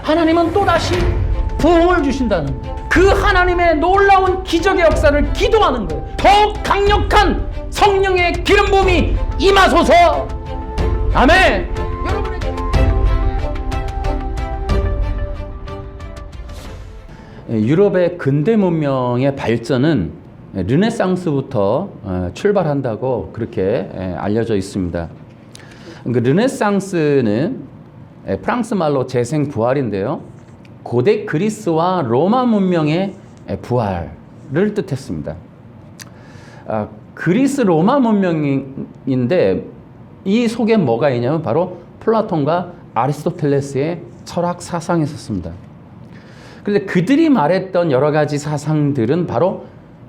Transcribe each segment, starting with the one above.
하나님은 또다시 부흥을 주신다는 그 하나님의 놀라운 기적의 역사를 기도하는 거예요. 더욱 강력한 성령의 기름 부음이 임하소서. 아멘. 여러분에게 유럽의 근대 문명의 발전은 르네상스부터 출발한다고 그렇게 알려져 있습니다. 그 르네상스는 프랑스 말로 재생부활인데요. 고대 그리스와 로마 문명의 부활을 뜻했습니다. 그리스 로마 문명인데 이 속에 뭐가 있냐면 바로 플라톤과 아리스토텔레스의 철학 사상이 있었습니다. 그런데 그들이 말했던 여러 가지 사상들은 바로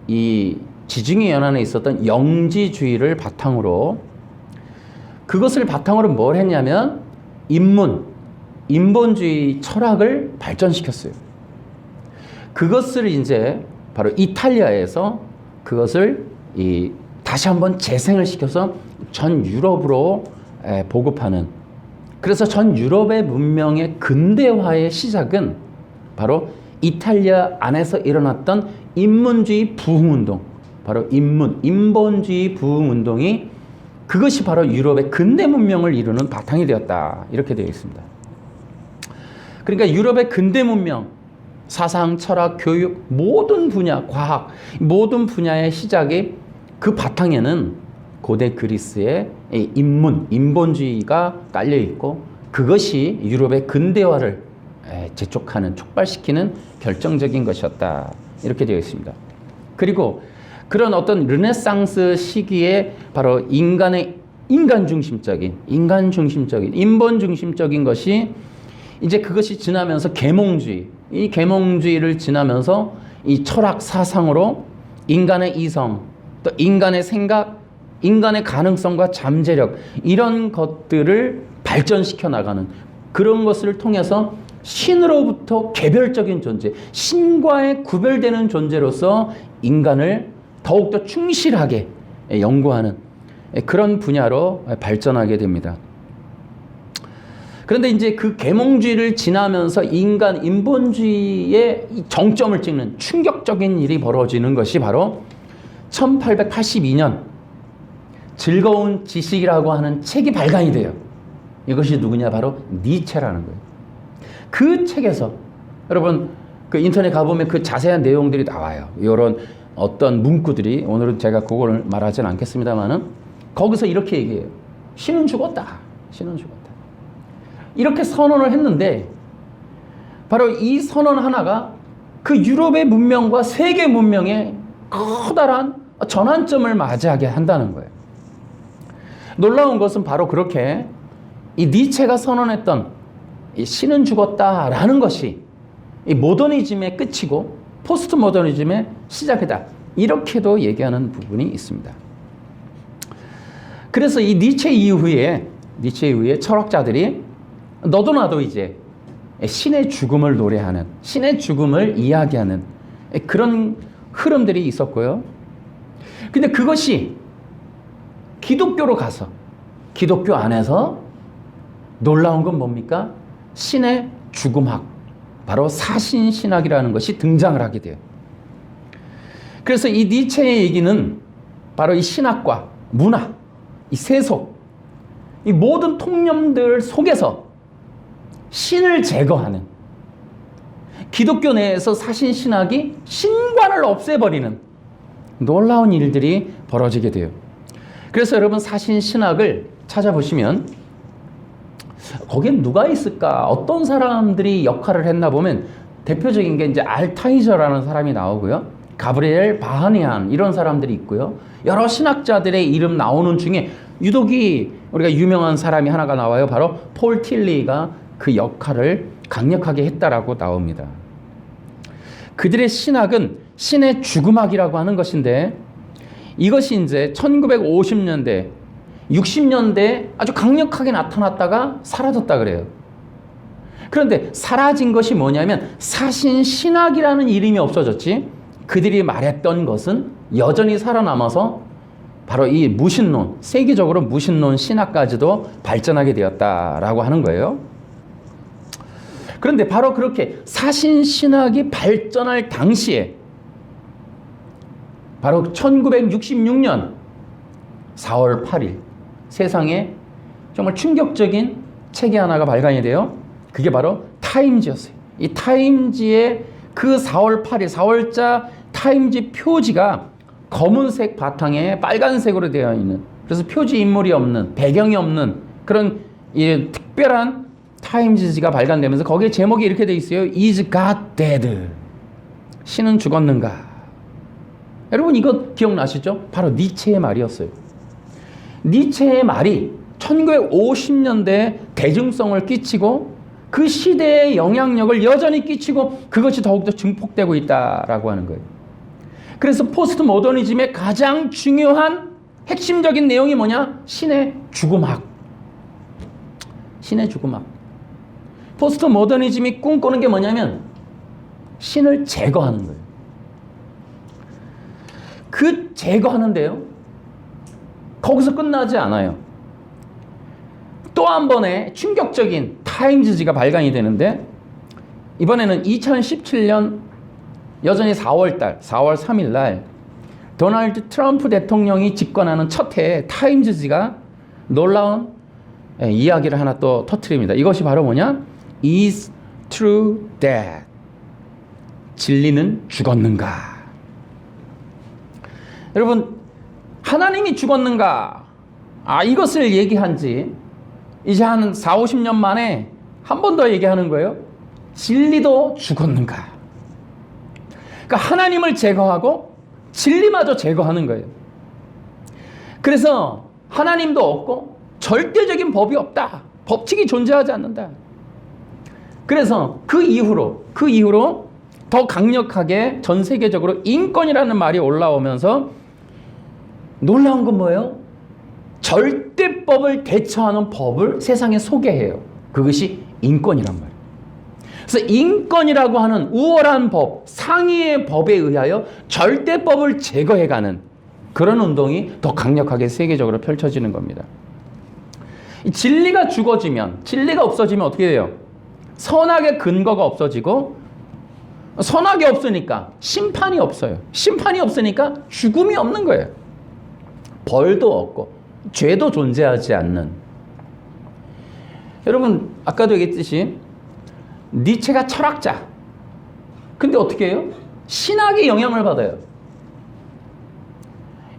이 지중해 연안에 있었던 영지주의를 바탕으로, 그것을 바탕으로 뭘 했냐면 인본주의 철학을 발전시켰어요. 그것을 이제 바로 이탈리아에서 그것을 다시 한번 재생을 시켜서 전 유럽으로 보급하는, 그래서 전 유럽의 문명의 근대화의 시작은 바로 이탈리아 안에서 일어났던 인문주의 부흥운동, 바로 인본주의 부흥운동이, 그것이 바로 유럽의 근대 문명을 이루는 바탕이 되었다, 이렇게 되어 있습니다. 그러니까 유럽의 근대 문명, 사상, 철학, 교육, 모든 분야, 과학, 모든 분야의 시작이 그 바탕에는 고대 그리스의 인본주의가 깔려 있고, 그것이 유럽의 근대화를 재촉하는, 촉발시키는 결정적인 것이었다, 이렇게 되어 있습니다. 그리고 그런 어떤 르네상스 시기에 바로 인간 중심적인, 인본 중심적인 것이 이제 그것이 지나면서 이 계몽주의를 지나면서 이 철학 사상으로 인간의 이성, 또 인간의 생각, 인간의 가능성과 잠재력, 이런 것들을 발전시켜 나가는, 그런 것을 통해서 신으로부터 개별적인 존재, 신과의 구별되는 존재로서 인간을 더욱더 충실하게 연구하는 그런 분야로 발전하게 됩니다. 그런데 이제 그 계몽주의를 지나면서 인본주의의 정점을 찍는 충격적인 일이 벌어지는 것이 바로 1882년 즐거운 지식이라고 하는 책이 발간이 돼요. 이것이 누구냐? 바로 니체라는 거예요. 그 책에서 여러분 그 인터넷 가보면 그 자세한 내용들이 나와요. 이런 어떤 문구들이, 오늘은 제가 그걸 말하진 않겠습니다만은 거기서 이렇게 얘기해요. 신은 죽었다. 신은 죽었다. 이렇게 선언을 했는데 바로 이 선언 하나가 그 유럽의 문명과 세계 문명의 커다란 전환점을 맞이하게 한다는 거예요. 놀라운 것은 바로 그렇게 이 니체가 선언했던 이 신은 죽었다라는 것이 이 모더니즘의 끝이고 포스트 모더니즘의 시작이다, 이렇게도 얘기하는 부분이 있습니다. 그래서 이 니체 이후에 철학자들이 너도 나도 이제 신의 죽음을 노래하는, 신의 죽음을 이야기하는 그런 흐름들이 있었고요. 근데 그것이 기독교로 가서 기독교 안에서 놀라운 건 뭡니까? 신의 죽음학, 바로 사신신학이라는 것이 등장을 하게 돼요. 그래서 이 니체의 얘기는 바로 이 신학과 문화, 이 세속, 이 모든 통념들 속에서 신을 제거하는, 기독교 내에서 사신신학이 신관을 없애버리는 놀라운 일들이 벌어지게 돼요. 그래서 여러분 사신신학을 찾아보시면 거기엔 누가 있을까? 어떤 사람들이 역할을 했나 보면 대표적인 게 이제 알타이저라는 사람이 나오고요. 가브리엘 바하니안, 이런 사람들이 있고요. 여러 신학자들의 이름 나오는 중에 유독이 우리가 유명한 사람이 하나가 나와요. 바로 폴 틸리가 그 역할을 강력하게 했다라고 나옵니다. 그들의 신학은 신의 죽음학이라고 하는 것인데, 이것이 이제 1950년대, 60년대에 아주 강력하게 나타났다가 사라졌다 그래요. 그런데 사라진 것이 뭐냐면 사신신학이라는 이름이 없어졌지, 그들이 말했던 것은 여전히 살아남아서 바로 이 무신론, 세계적으로 무신론 신학까지도 발전하게 되었다라고 하는 거예요. 그런데 바로 그렇게 사신신학이 발전할 당시에 바로 1966년 4월 8일 세상에 정말 충격적인 책이 하나가 발간이 돼요. 그게 바로 타임지였어요. 이 타임지의 그 4월 8일 4월자 타임지 표지가 검은색 바탕에 빨간색으로 되어 있는, 그래서 표지 인물이 없는, 배경이 없는 그런 특별한 타임지가 발간되면서 거기에 제목이 이렇게 돼 있어요. Is God dead? 신은 죽었는가? 여러분 이거 기억나시죠? 바로 니체의 말이었어요. 니체의 말이 1950년대에 대중성을 끼치고 그 시대의 영향력을 여전히 끼치고 그것이 더욱더 증폭되고 있다라고 하는 거예요. 그래서 포스트 모더니즘의 가장 중요한 핵심적인 내용이 뭐냐? 신의 죽음학. 신의 죽음학. 포스트 모더니즘이 꿈꾸는 게 뭐냐면 신을 제거하는 거예요. 그 제거하는데요, 거기서 끝나지 않아요. 또 한 번의 충격적인 타임지가 발간이 되는데, 이번에는 2017년 여전히 4월 3일 날 도널드 트럼프 대통령이 집권하는 첫 해에 타임지가 놀라운 이야기를 하나 또 터뜨립니다. 이것이 바로 뭐냐? Is true dead? 진리는 죽었는가? 여러분, 하나님이 죽었는가? 이것을 얘기한 지 이제 한 4, 50년 만에 한 번 더 얘기하는 거예요. 진리도 죽었는가? 그러니까 하나님을 제거하고 진리마저 제거하는 거예요. 그래서 하나님도 없고 절대적인 법이 없다. 법칙이 존재하지 않는다. 그래서 그 이후로 더 강력하게 전 세계적으로 인권이라는 말이 올라오면서 놀라운 건 뭐예요? 절대법을 대처하는 법을 세상에 소개해요. 그것이 인권이란 말이에요. 그래서 인권이라고 하는 우월한 법, 상위의 법에 의하여 절대법을 제거해가는 그런 운동이 더 강력하게 세계적으로 펼쳐지는 겁니다. 진리가 죽어지면, 진리가 없어지면 어떻게 돼요? 선악의 근거가 없어지고, 선악이 없으니까 심판이 없어요. 심판이 없으니까 죽음이 없는 거예요. 벌도 없고 죄도 존재하지 않는. 여러분 아까도 얘기했듯이 니체가 철학자. 근데 어떻게 해요? 신학의 영향을 받아요.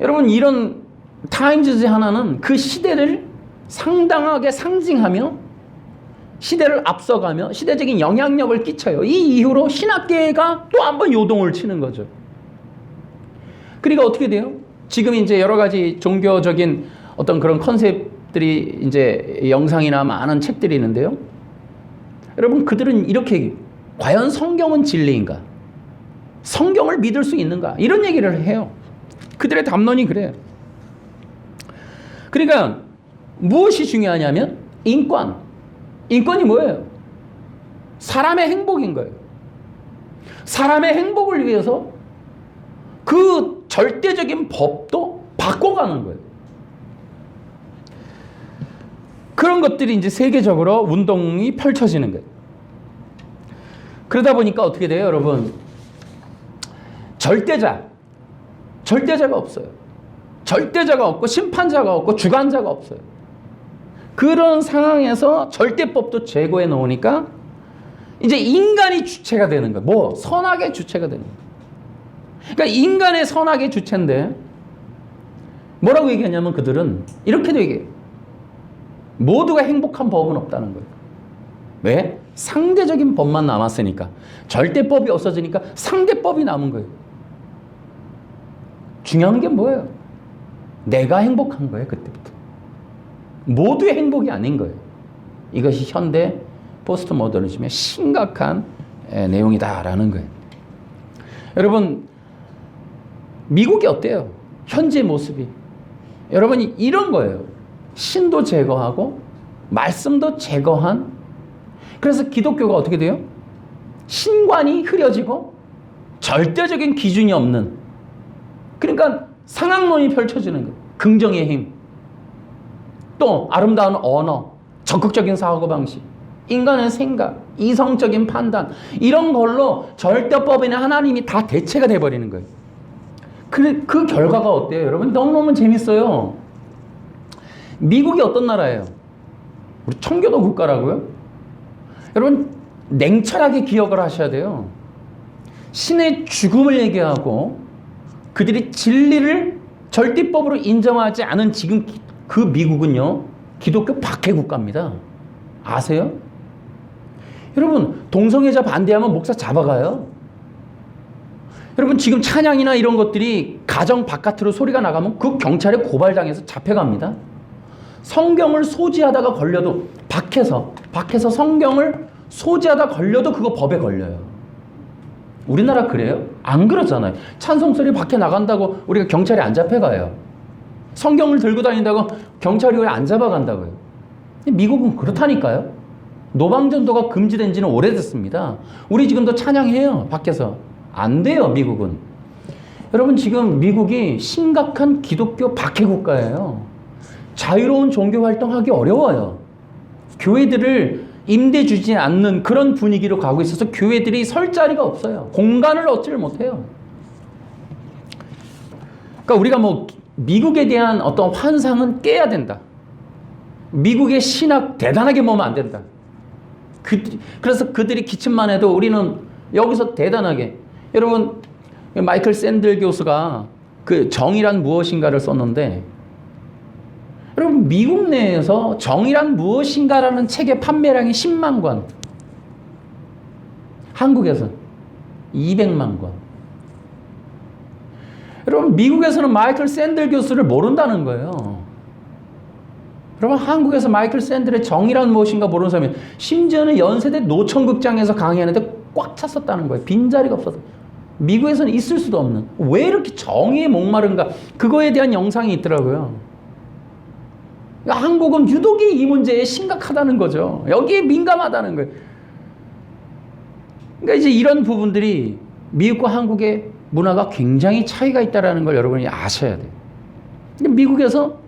여러분 이런 타임즈 하나는 그 시대를 상당하게 상징하며 시대를 앞서가며 시대적인 영향력을 끼쳐요. 이 이후로 신학계가 또 한 번 요동을 치는 거죠. 그러니까 어떻게 돼요? 지금 이제 여러 가지 종교적인 어떤 그런 컨셉들이 이제 영상이나 많은 책들이 있는데요. 여러분 그들은 이렇게 얘기해요. 과연 성경은 진리인가? 성경을 믿을 수 있는가? 이런 얘기를 해요. 그들의 담론이 그래요. 그러니까 무엇이 중요하냐면 인권. 인권이 뭐예요? 사람의 행복인 거예요. 사람의 행복을 위해서 그 절대적인 법도 바꿔가는 거예요. 그런 것들이 이제 세계적으로 운동이 펼쳐지는 거예요. 그러다 보니까 어떻게 돼요, 여러분? 절대자가 없어요. 절대자가 없고 심판자가 없고 주관자가 없어요. 그런 상황에서 절대법도 제거해 놓으니까 이제 인간이 주체가 되는 거예요. 뭐? 선악의 주체가 되는 거예요. 그러니까 인간의 선악의 주체인데 뭐라고 얘기하냐면 그들은 이렇게도 얘기해요. 모두가 행복한 법은 없다는 거예요. 왜? 상대적인 법만 남았으니까. 절대법이 없어지니까 상대법이 남은 거예요. 중요한 게 뭐예요? 내가 행복한 거예요, 그때부터. 모두의 행복이 아닌 거예요. 이것이 현대 포스트 모더니즘의 심각한 내용이다라는 거예요. 여러분, 미국이 어때요? 현재 모습이. 여러분, 이런 거예요. 신도 제거하고 말씀도 제거한. 그래서 기독교가 어떻게 돼요? 신관이 흐려지고 절대적인 기준이 없는. 그러니까 상학론이 펼쳐지는 거예요. 긍정의 힘. 또 아름다운 언어, 적극적인 사고방식. 인간의 생각, 이성적인 판단 이런 걸로 절대법이나 하나님이 다 대체가 돼버리는 거예요. 그 결과가 어때요? 여러분 너무너무 재밌어요. 미국이 어떤 나라예요? 우리 청교도 국가라고요? 여러분 냉철하게 기억을 하셔야 돼요. 신의 죽음을 얘기하고 그들이 진리를 절대법으로 인정하지 않은 지금 그 미국은요, 기독교 박해 국가입니다. 아세요? 여러분 동성애자 반대하면 목사 잡아가요. 여러분 지금 찬양이나 이런 것들이 가정 바깥으로 소리가 나가면 그 경찰에 고발당해서 잡혀갑니다. 성경을 소지하다가 걸려도 밖에서 성경을 소지하다 걸려도 그거 법에 걸려요. 우리나라 그래요? 안 그러잖아요. 찬송소리 밖에 나간다고 우리가 경찰에 안 잡혀가요. 성경을 들고 다닌다고 경찰이 왜 안 잡아간다고요? 미국은 그렇다니까요. 노방전도가 금지된 지는 오래됐습니다. 우리 지금도 찬양해요. 밖에서. 안 돼요. 미국은. 여러분 지금 미국이 심각한 기독교 박해 국가예요. 자유로운 종교 활동하기 어려워요. 교회들을 임대 주지 않는 그런 분위기로 가고 있어서 교회들이 설 자리가 없어요. 공간을 얻지를 못해요. 그러니까 우리가 뭐 미국에 대한 어떤 환상은 깨야 된다. 미국의 신학 대단하게 모으면 안 된다. 그래서 그들이 기침만 해도 우리는 여기서 대단하게. 여러분 마이클 샌들 교수가 그 정의란 무엇인가를 썼는데, 여러분 미국 내에서 정의란 무엇인가라는 책의 판매량이 10만 권, 한국에서 200만 권. 여러분 미국에서는 마이클 샌들 교수를 모른다는 거예요. 여러분 한국에서 마이클 샌들의 정의란 무엇인가 모르는 사람이 심지어는 연세대 노천극장에서 강의하는데 꽉 찼었다는 거예요. 빈자리가 없어서. 미국에서는 있을 수도 없는. 왜 이렇게 정의에 목마른가? 그거에 대한 영상이 있더라고요. 그러니까 한국은 유독이 이 문제에 심각하다는 거죠. 여기에 민감하다는 거예요. 그러니까 이제 이런 부분들이 미국과 한국의 문화가 굉장히 차이가 있다는 걸 여러분이 아셔야 돼요. 근데 미국에서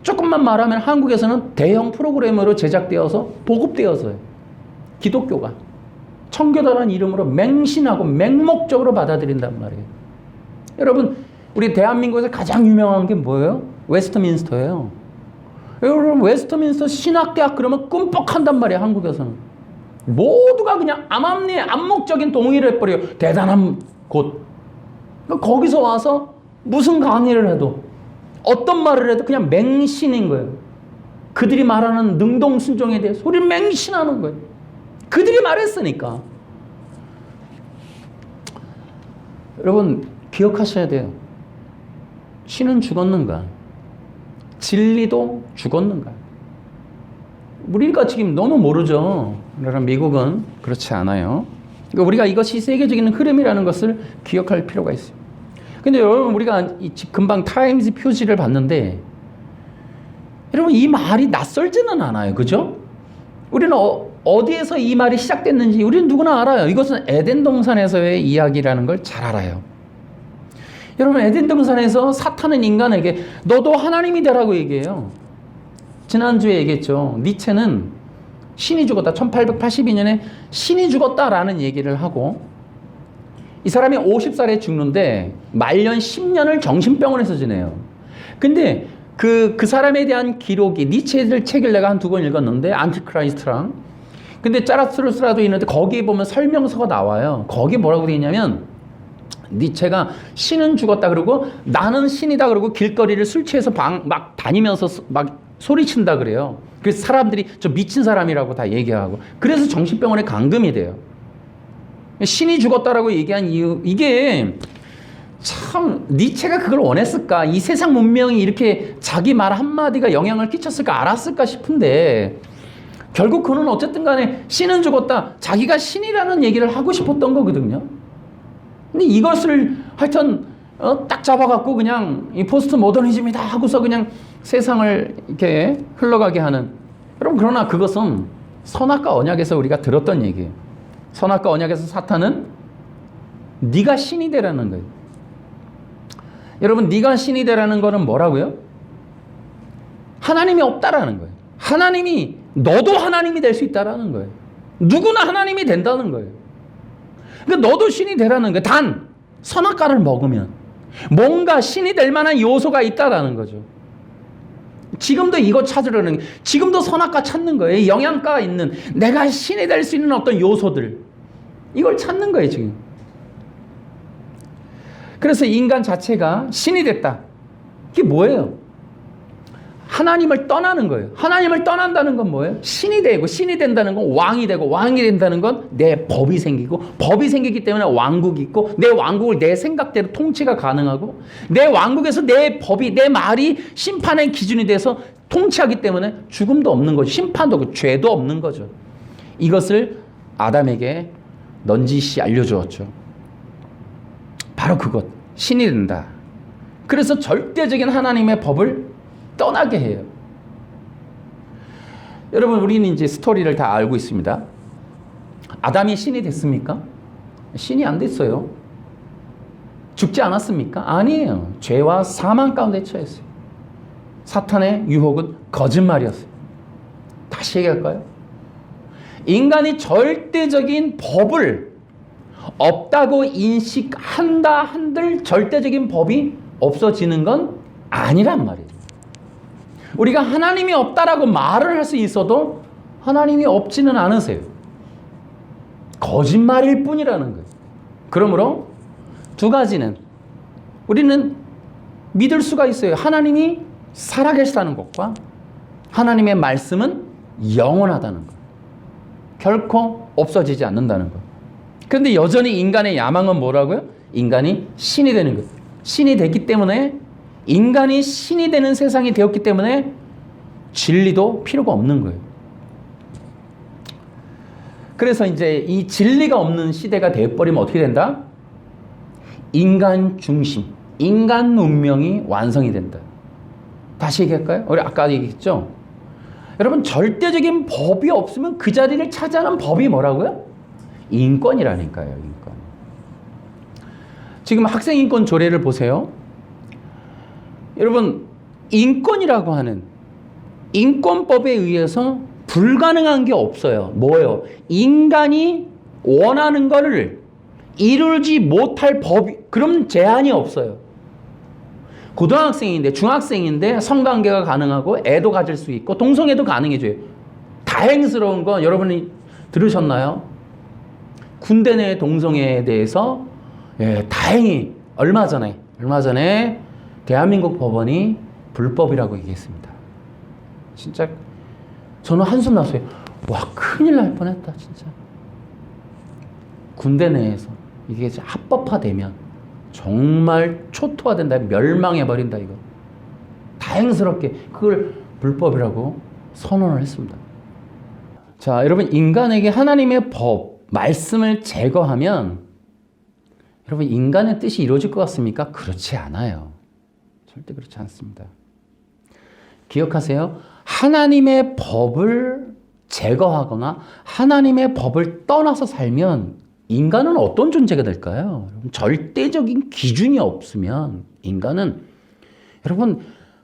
조금만 말하면 한국에서는 대형 프로그램으로 제작되어서 보급되어서요. 기독교가 청교도라는 이름으로 맹신하고 맹목적으로 받아들인단 말이에요. 여러분 우리 대한민국에서 가장 유명한 게 뭐예요? 웨스트민스터예요. 여러분 웨스트민스터 신학대학 그러면 끔뻑한단 말이에요. 한국에서는 모두가 그냥 암암리에 암묵적인 동의를 해버려요. 대단한 곳. 거기서 와서 무슨 강의를 해도 어떤 말을 해도 그냥 맹신인 거예요. 그들이 말하는 능동순종에 대해서 우리는 맹신하는 거예요. 그들이 말했으니까. 여러분 기억하셔야 돼요. 신은 죽었는가? 진리도 죽었는가? 우리가 지금 너무 모르죠. 그러나 미국은 그렇지 않아요. 그러니까 우리가 이것이 세계적인 흐름이라는 것을 기억할 필요가 있어요. 근데 여러분 우리가 금방 타임즈 표지를 봤는데 여러분 이 말이 낯설지는 않아요. 그죠? 우리는 어디에서 이 말이 시작됐는지 우리는 누구나 알아요. 이것은 에덴 동산에서의 이야기라는 걸 잘 알아요. 여러분 에덴 동산에서 사탄은 인간에게 너도 하나님이 되라고 얘기해요. 지난주에 얘기했죠. 니체는 신이 죽었다. 1882년에 신이 죽었다라는 얘기를 하고 이 사람이 50살에 죽는데 말년 10년을 정신병원에서 지내요. 근데 그 사람에 대한 기록이 니체의 책을 내가 한 2권 읽었는데 안티크라이스트랑 근데 짜라투스라도 있는데 거기에 보면 설명서가 나와요. 거기에 뭐라고 되어 있냐면 니체가 신은 죽었다 그러고 나는 신이다 그러고 길거리를 술 취해서 막 다니면서 막 소리친다 그래요. 그래서 사람들이 저 미친 사람이라고 다 얘기하고 그래서 정신병원에 감금이 돼요. 신이 죽었다라고 얘기한 이유 이게 참 니체가 그걸 원했을까? 이 세상 문명이 이렇게 자기 말 한마디가 영향을 끼쳤을까? 알았을까 싶은데 결국 그는 어쨌든 간에 신은 죽었다. 자기가 신이라는 얘기를 하고 싶었던 거거든요. 근데 이것을 하여튼 딱 잡아갖고 그냥 이 포스트 모더니즘이다 하고서 그냥 세상을 이렇게 흘러가게 하는. 여러분 그러나 그것은 선악과 언약에서 우리가 들었던 얘기예요. 선악과 언약에서 사탄은 네가 신이 되라는 거예요. 여러분 네가 신이 되라는 거는 뭐라고요? 하나님이 없다라는 거예요. 하나님이 너도 하나님이 될 수 있다라는 거예요. 누구나 하나님이 된다는 거예요. 그러니까 너도 신이 되라는 거예요. 단 선악과를 먹으면 뭔가 신이 될 만한 요소가 있다라는 거죠. 지금도 이거 찾으려는, 지금도 선악과 찾는 거예요. 영양가가 있는, 내가 신이 될 수 있는 어떤 요소들, 이걸 찾는 거예요 지금. 그래서 인간 자체가 신이 됐다. 이게 뭐예요? 하나님을 떠나는 거예요. 하나님을 떠난다는 건 뭐예요? 신이 되고, 신이 된다는 건 왕이 되고, 왕이 된다는 건 내 법이 생기고, 법이 생기기 때문에 왕국이 있고, 내 왕국을 내 생각대로 통치가 가능하고, 내 왕국에서 내 법이, 내 말이 심판의 기준이 돼서 통치하기 때문에 죽음도 없는 거죠. 심판도 없고 죄도 없는 거죠. 이것을 아담에게 넌지시 알려주었죠. 바로 그것, 신이 된다. 그래서 절대적인 하나님의 법을 떠나게 해요. 여러분, 우리는 이제 스토리를 다 알고 있습니다. 아담이 신이 됐습니까? 신이 안 됐어요. 죽지 않았습니까? 아니에요. 죄와 사망 가운데 처했어요. 사탄의 유혹은 거짓말이었어요. 다시 얘기할까요? 인간이 절대적인 법을 없다고 인식한다 한들 절대적인 법이 없어지는 건 아니란 말이에요. 우리가 하나님이 없다라고 말을 할 수 있어도 하나님이 없지는 않으세요. 거짓말일 뿐이라는 거예요. 그러므로 두 가지는 우리는 믿을 수가 있어요. 하나님이 살아계시다는 것과 하나님의 말씀은 영원하다는 것. 결코 없어지지 않는다는 것. 그런데 여전히 인간의 야망은 뭐라고요? 인간이 신이 되는 것. 신이 됐기 때문에, 인간이 신이 되는 세상이 되었기 때문에 진리도 필요가 없는 거예요. 그래서 이제 이 진리가 없는 시대가 되어버리면 어떻게 된다? 인간 중심, 인간 문명이 완성이 된다. 다시 얘기할까요? 우리 아까 얘기했죠? 여러분, 절대적인 법이 없으면 그 자리를 차지하는 법이 뭐라고요? 인권이라니까요, 인권. 지금 학생인권 조례를 보세요. 여러분, 인권이라고 하는 인권법에 의해서 불가능한 게 없어요. 뭐예요? 인간이 원하는 거를 이루지 못할 법이, 그럼 제한이 없어요. 고등학생인데, 중학생인데 성관계가 가능하고 애도 가질 수 있고 동성애도 가능해져요. 다행스러운 건 여러분이 들으셨나요? 군대 내 동성애에 대해서 다행히 얼마 전에 대한민국 법원이 불법이라고 얘기했습니다. 진짜 저는 한숨 났어요. 와, 큰일 날 뻔했다 진짜. 군대 내에서 이게 합법화되면 정말 초토화된다, 멸망해버린다 이거. 다행스럽게 그걸 불법이라고 선언을 했습니다. 자, 여러분, 인간에게 하나님의 법, 말씀을 제거하면 여러분, 인간의 뜻이 이루어질 것 같습니까? 그렇지 않아요. 절대 그렇지 않습니다. 기억하세요. 하나님의 법을 제거하거나 하나님의 법을 떠나서 살면 인간은 어떤 존재가 될까요? 절대적인 기준이 없으면 인간은 여러분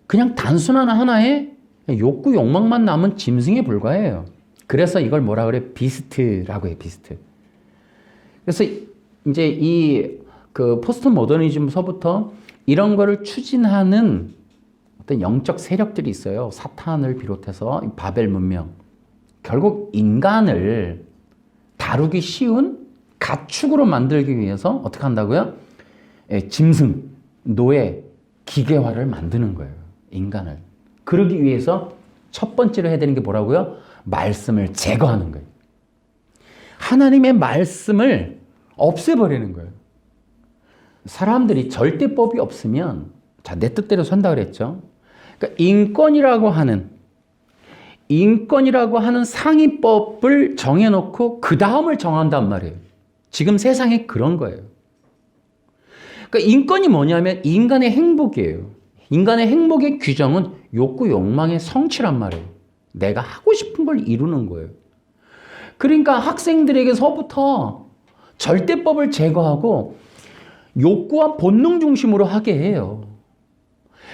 그냥 단순한 하나의 욕구 욕망만 남은 짐승에 불과해요. 그래서 이걸 뭐라 그래? 비스트라고 해요. 비스트. 그래서 이제 이 그 포스트 모더니즘서부터 이런 거를 추진하는 어떤 영적 세력들이 있어요. 사탄을 비롯해서 바벨 문명. 결국 인간을 다루기 쉬운 가축으로 만들기 위해서 어떻게 한다고요? 짐승, 노예, 기계화를 만드는 거예요. 인간을. 그러기 위해서 첫 번째로 해야 되는 게 뭐라고요? 말씀을 제거하는 거예요. 하나님의 말씀을 없애버리는 거예요. 사람들이 절대법이 없으면, 자, 내 뜻대로 산다 그랬죠. 그러니까 인권이라고 하는 상위법을 정해놓고 그 다음을 정한단 말이에요. 지금 세상에 그런 거예요. 그러니까 인권이 뭐냐면 인간의 행복이에요. 인간의 행복의 규정은 욕구, 욕망의 성취란 말이에요. 내가 하고 싶은 걸 이루는 거예요. 그러니까 학생들에게서부터 절대법을 제거하고 욕구와 본능 중심으로 하게 해요.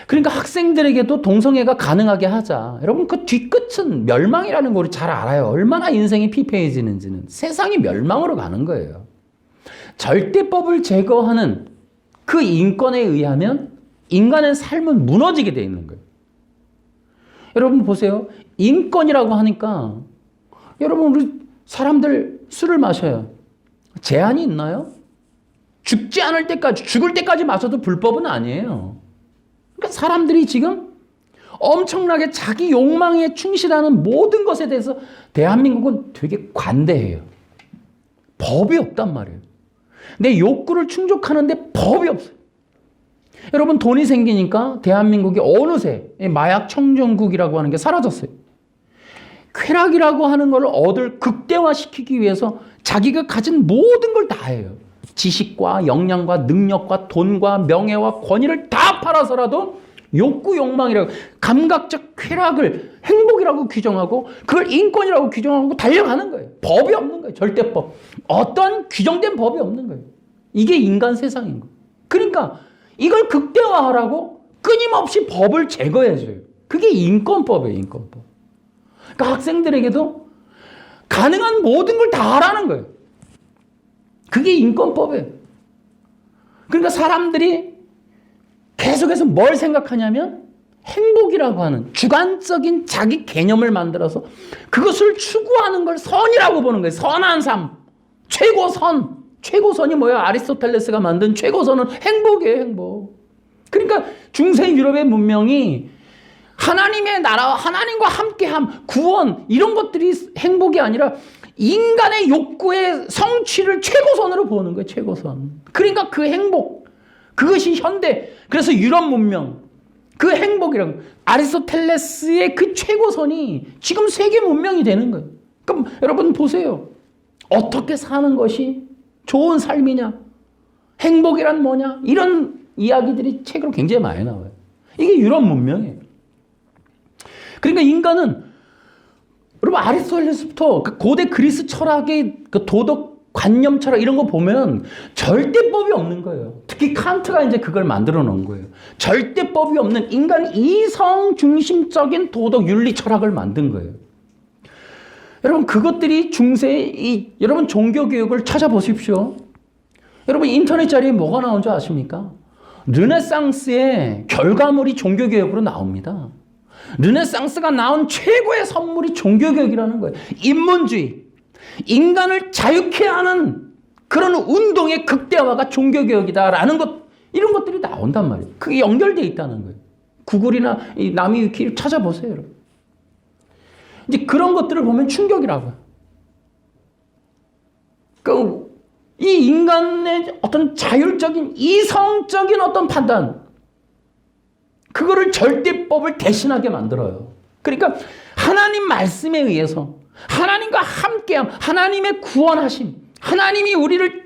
그러니까 학생들에게도 동성애가 가능하게 하자. 여러분 그 뒤끝은 멸망이라는 거 우리 잘 알아요. 얼마나 인생이 피폐해지는지는. 세상이 멸망으로 가는 거예요. 절대법을 제거하는 그 인권에 의하면 인간의 삶은 무너지게 돼 있는 거예요. 여러분 보세요. 인권이라고 하니까 여러분 우리 사람들 술을 마셔요. 제한이 있나요? 죽지 않을 때까지, 죽을 때까지 마셔도 불법은 아니에요. 그러니까 사람들이 지금 엄청나게 자기 욕망에 충실하는 모든 것에 대해서 대한민국은 되게 관대해요. 법이 없단 말이에요. 내 욕구를 충족하는데 법이 없어요. 여러분 돈이 생기니까 대한민국이 어느새 마약 청정국이라고 하는 게 사라졌어요. 쾌락이라고 하는 걸 얻을 극대화시키기 위해서 자기가 가진 모든 걸 다 해요. 지식과 역량과 능력과 돈과 명예와 권위를 다 팔아서라도 욕구, 욕망이라고 감각적 쾌락을 행복이라고 규정하고 그걸 인권이라고 규정하고 달려가는 거예요. 법이 없는 거예요. 절대법. 어떤 규정된 법이 없는 거예요. 이게 인간 세상인 거예요. 그러니까 이걸 극대화하라고 끊임없이 법을 제거해줘요. 그게 인권법이에요. 인권법. 그러니까 학생들에게도 가능한 모든 걸 다 하라는 거예요. 그게 인권법이에요. 그러니까 사람들이 계속해서 뭘 생각하냐면 행복이라고 하는 주관적인 자기 개념을 만들어서 그것을 추구하는 걸 선이라고 보는 거예요. 선한 삶. 최고선. 최고선이 뭐야? 아리스토텔레스가 만든 최고선은 행복이에요. 행복. 그러니까 중세 유럽의 문명이 하나님의 나라와 하나님과 함께함, 구원 이런 것들이 행복이 아니라 인간의 욕구의 성취를 최고선으로 보는 거예요. 최고선. 그러니까 그 행복, 그것이 현대, 그래서 유럽 문명, 그 행복이라고 아리스토텔레스의 그 최고선이 지금 세계 문명이 되는 거예요. 그럼 여러분 보세요. 어떻게 사는 것이 좋은 삶이냐? 행복이란 뭐냐? 이런 이야기들이 책으로 굉장히 많이 나와요. 이게 유럽 문명이에요. 그러니까 인간은 여러분 아리스토텔레스부터 그 고대 그리스 철학의 그 도덕 관념 철학 이런 거 보면 절대법이 없는 거예요. 특히 칸트가 이제 그걸 만들어 놓은 거예요. 절대법이 없는 인간 이성 중심적인 도덕 윤리 철학을 만든 거예요. 여러분 그것들이 중세 여러분 종교 교육을 찾아보십시오. 여러분 인터넷 자리에 뭐가 나온 줄 아십니까? 르네상스의 결과물이 종교 교육으로 나옵니다. 르네상스가 나온 최고의 선물이 종교교육이라는 거예요. 인문주의, 인간을 자유케 하는 그런 운동의 극대화가 종교교육이다라는 것, 이런 것들이 나온단 말이에요. 그게 연결되어 있다는 거예요. 구글이나 이 나미위키를 찾아보세요, 여러분. 이제 그런 것들을 보면 충격이라고요. 그러니까 이 인간의 어떤 자율적인 이성적인 어떤 판단, 그거를 절대법을 대신하게 만들어요. 그러니까 하나님 말씀에 의해서 하나님과 함께함, 하나님의 구원하심, 하나님이 우리를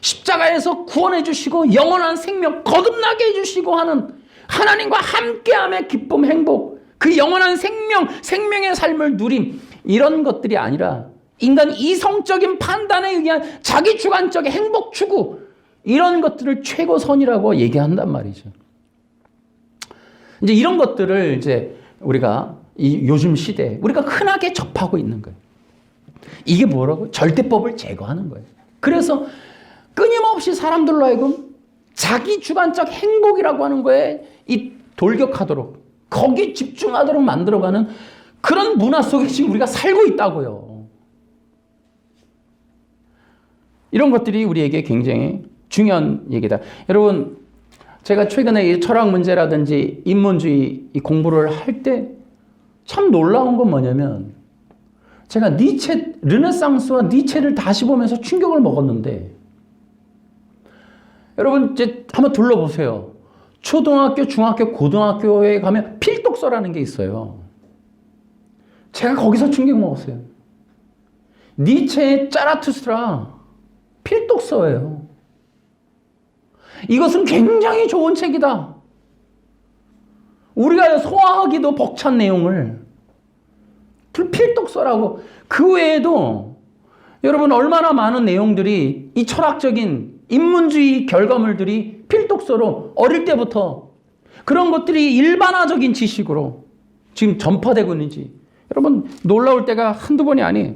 십자가에서 구원해 주시고 영원한 생명 거듭나게 해주시고 하는 하나님과 함께함의 기쁨, 행복, 그 영원한 생명, 생명의 삶을 누림, 이런 것들이 아니라 인간 이성적인 판단에 의한 자기 주관적인 행복 추구, 이런 것들을 최고선이라고 얘기한단 말이죠. 이제 이런 것들을 이제 우리가 이 요즘 시대에 우리가 흔하게 접하고 있는 거예요. 이게 뭐라고? 절대법을 제거하는 거예요. 그래서 끊임없이 사람들로 하여금 자기 주관적 행복이라고 하는 거에 이 돌격하도록, 거기에 집중하도록 만들어가는 그런 문화 속에 지금 우리가 살고 있다고요. 이런 것들이 우리에게 굉장히 중요한 얘기다. 여러분, 제가 최근에 이 철학 문제라든지 인문주의 이 공부를 할 때 참 놀라운 건 뭐냐면, 제가 르네상스와 니체를 다시 보면서 충격을 먹었는데, 여러분 이제 한번 둘러보세요. 초등학교, 중학교, 고등학교에 가면 필독서라는 게 있어요. 제가 거기서 충격 먹었어요. 니체의 짜라투스트라 필독서예요. 이것은 굉장히 좋은 책이다. 우리가 소화하기도 벅찬 내용을 필독서라고. 그 외에도 여러분 얼마나 많은 내용들이 이 철학적인 인문주의 결과물들이 필독서로 어릴 때부터 그런 것들이 일반화적인 지식으로 지금 전파되고 있는지 여러분 놀라울 때가 한두 번이 아니에요.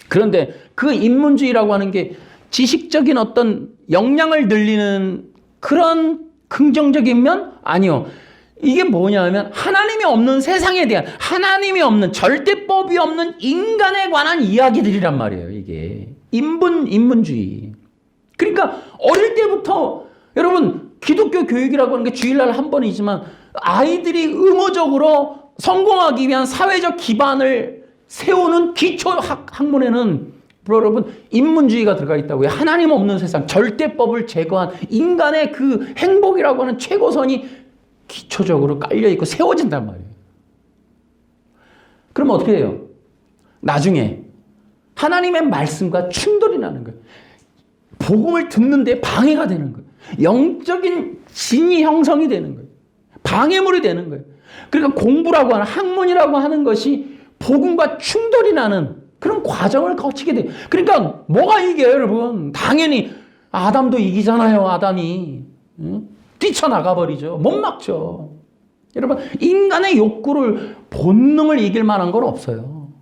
그런데 그 인문주의라고 하는 게 지식적인 어떤 역량을 늘리는 그런 긍정적인 면? 아니요. 이게 뭐냐면 하나님이 없는 세상에 대한 하나님이 없는 절대법이 없는 인간에 관한 이야기들이란 말이에요. 이게 인문주의. 그러니까 어릴 때부터 여러분 기독교 교육이라고 하는 게 주일날 한 번이지만 아이들이 의무적으로 성공하기 위한 사회적 기반을 세우는 기초 학문에는 여러분 인문주의가 들어가 있다고요. 하나님 없는 세상, 절대법을 제거한 인간의 그 행복이라고 하는 최고선이 기초적으로 깔려 있고 세워진단 말이에요. 그러면 어떻게 해요? 나중에 하나님의 말씀과 충돌이 나는 거예요. 복음을 듣는데 방해가 되는 거예요. 영적인 진이 형성이 되는 거예요. 방해물이 되는 거예요. 그러니까 공부라고 하는 학문이라고 하는 것이 복음과 충돌이 나는 그런 과정을 거치게 돼요. 그러니까 뭐가 이겨요, 여러분? 당연히 아담도 이기잖아요, 아담이. 응? 뛰쳐나가 버리죠. 못 막죠. 여러분, 인간의 욕구를, 본능을 이길 만한 건 없어요.